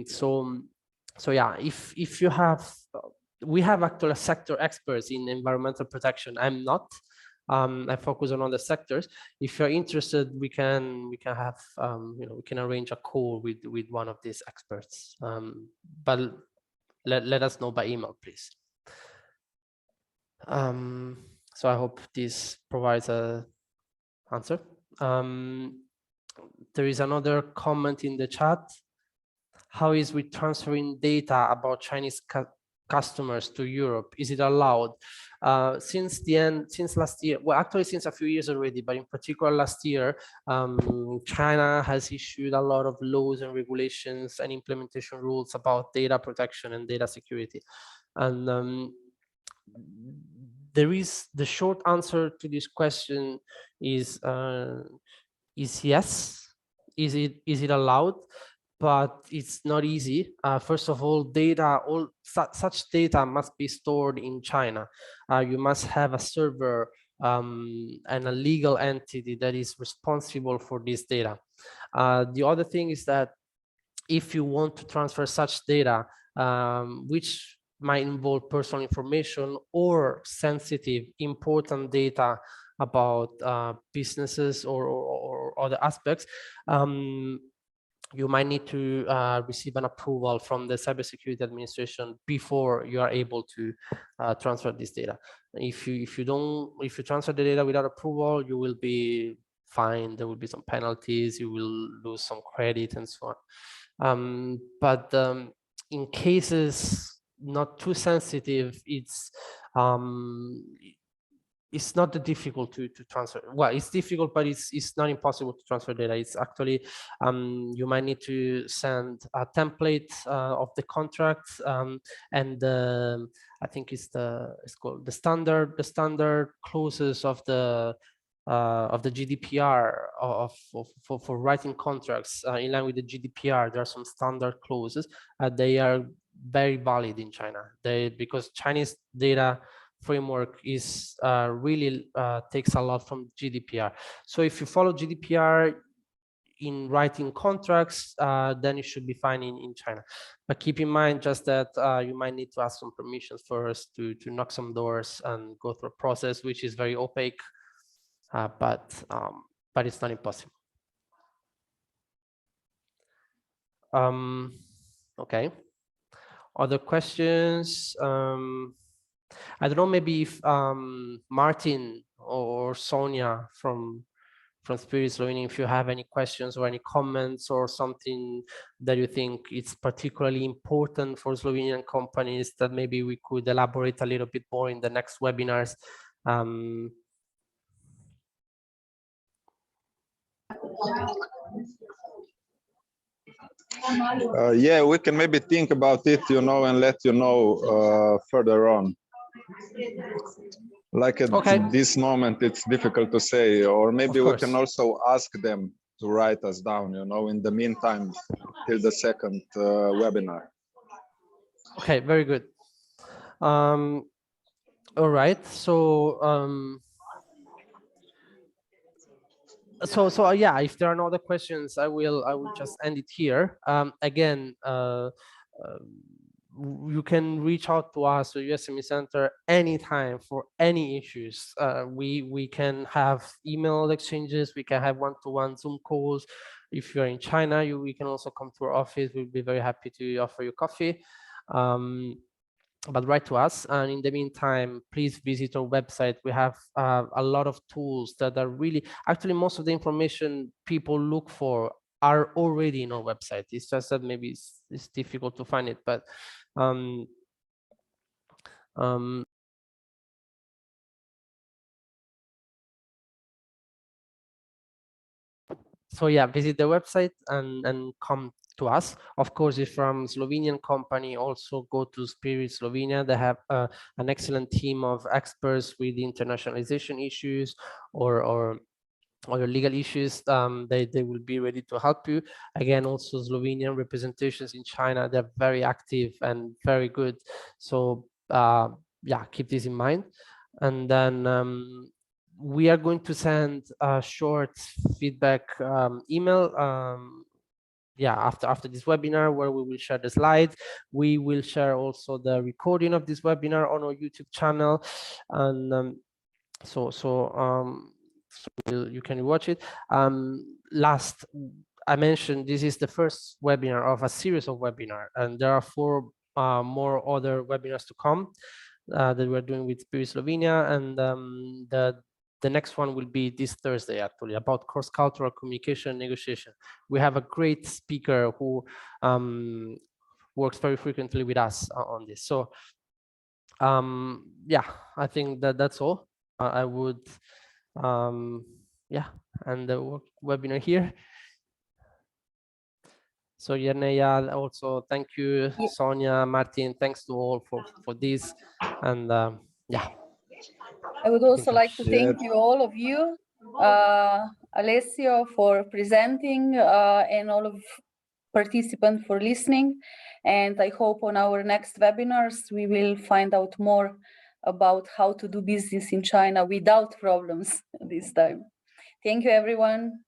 S1: So yeah, if you have, we have actually sector experts in environmental protection. I'm not. I focus on other sectors. If you're interested, we can have we can arrange a call with one of these experts. But let us know by email, please. So I hope this provides a answer. There is another comment in the chat. How is we transferring data about Chinese customers to Europe? Is it allowed? Since last year, well, actually since a few years already, but in particular last year, China has issued a lot of laws and regulations and implementation rules about data protection and data security. And the short answer to this question is yes. Is it allowed? But it's not easy. First of all, such data must be stored in China. You must have a server and a legal entity that is responsible for this data. The other thing is that if you want to transfer such data, which might involve personal information or sensitive, important data about businesses or other aspects, you might need to receive an approval from the Cybersecurity Administration before you are able to transfer this data. If you transfer the data without approval, you will be fined. There will be some penalties. You will lose some credit and so on. But in cases not too sensitive, it's not that difficult to transfer. Well, it's difficult, but it's not impossible to transfer data. It's actually, you might need to send a template of the contract, and I think it's called the standard clauses of the GDPR for writing contracts in line with the GDPR. There are some standard clauses. They are very valid in China. Because Chinese data framework is really takes a lot from GDPR. So if you follow GDPR in writing contracts, then you should be fine in China. But keep in mind just that you might need to ask some permissions first to knock some doors and go through a process which is very opaque, but it's not impossible. Okay. Other questions? I don't know, maybe if Martin or Sonia from Spirit Slovenia, if you have any questions or any comments or something that you think it's particularly important for Slovenian companies that maybe we could elaborate a little bit more in the next webinars.
S5: Yeah, we can maybe think about it, and let you know further on. Like at this moment, it's difficult to say, or maybe we can also ask them to write us down, in the meantime, till the second webinar.
S1: Okay, very good. All right, so so yeah, if there are no other questions, I will just end it here. Again, you can reach out to us, to EU SME Centre, anytime for any issues. We can have email exchanges, we can have one-to-one Zoom calls. If you're in China, we can also come to our office. We'll be very happy to offer you coffee. But write to us, and in the meantime, please visit our website. We have a lot of tools that are really, actually most of the information people look for are already in our website. It's just that maybe it's difficult to find it, but so yeah, visit the website and come to us. Of course, if from Slovenian company, also go to Spirit Slovenia. They have an excellent team of experts with internationalization issues or your legal issues. They will be ready to help you. Again, also Slovenian representations in China, they're very active and very good. So yeah, keep this in mind. And then we are going to send a short feedback email yeah, after this webinar, where we will share the slides. We will share also the recording of this webinar on our YouTube channel, and so you can watch it. Last, I mentioned this is the first webinar of a series of webinars, and there are 4 more other webinars to come that we're doing with Spirit Slovenia, and the next one will be this Thursday, actually, about cross-cultural communication and negotiation. We have a great speaker who works very frequently with us on this. So yeah, I think that's all. I would yeah, and the webinar here. So Jerneja, also thank you, Sonia, Martin, thanks to all for this, and yeah.
S4: I would also like to thank you, all of you, Alessio for presenting, and all of participants for listening. And I hope on our next webinars, we will find out more about how to do business in China without problems this time. Thank you, everyone.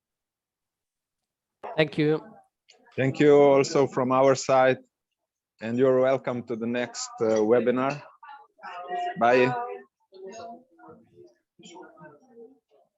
S1: Thank you.
S5: Thank you also from our side. And you're welcome to the next webinar. Bye.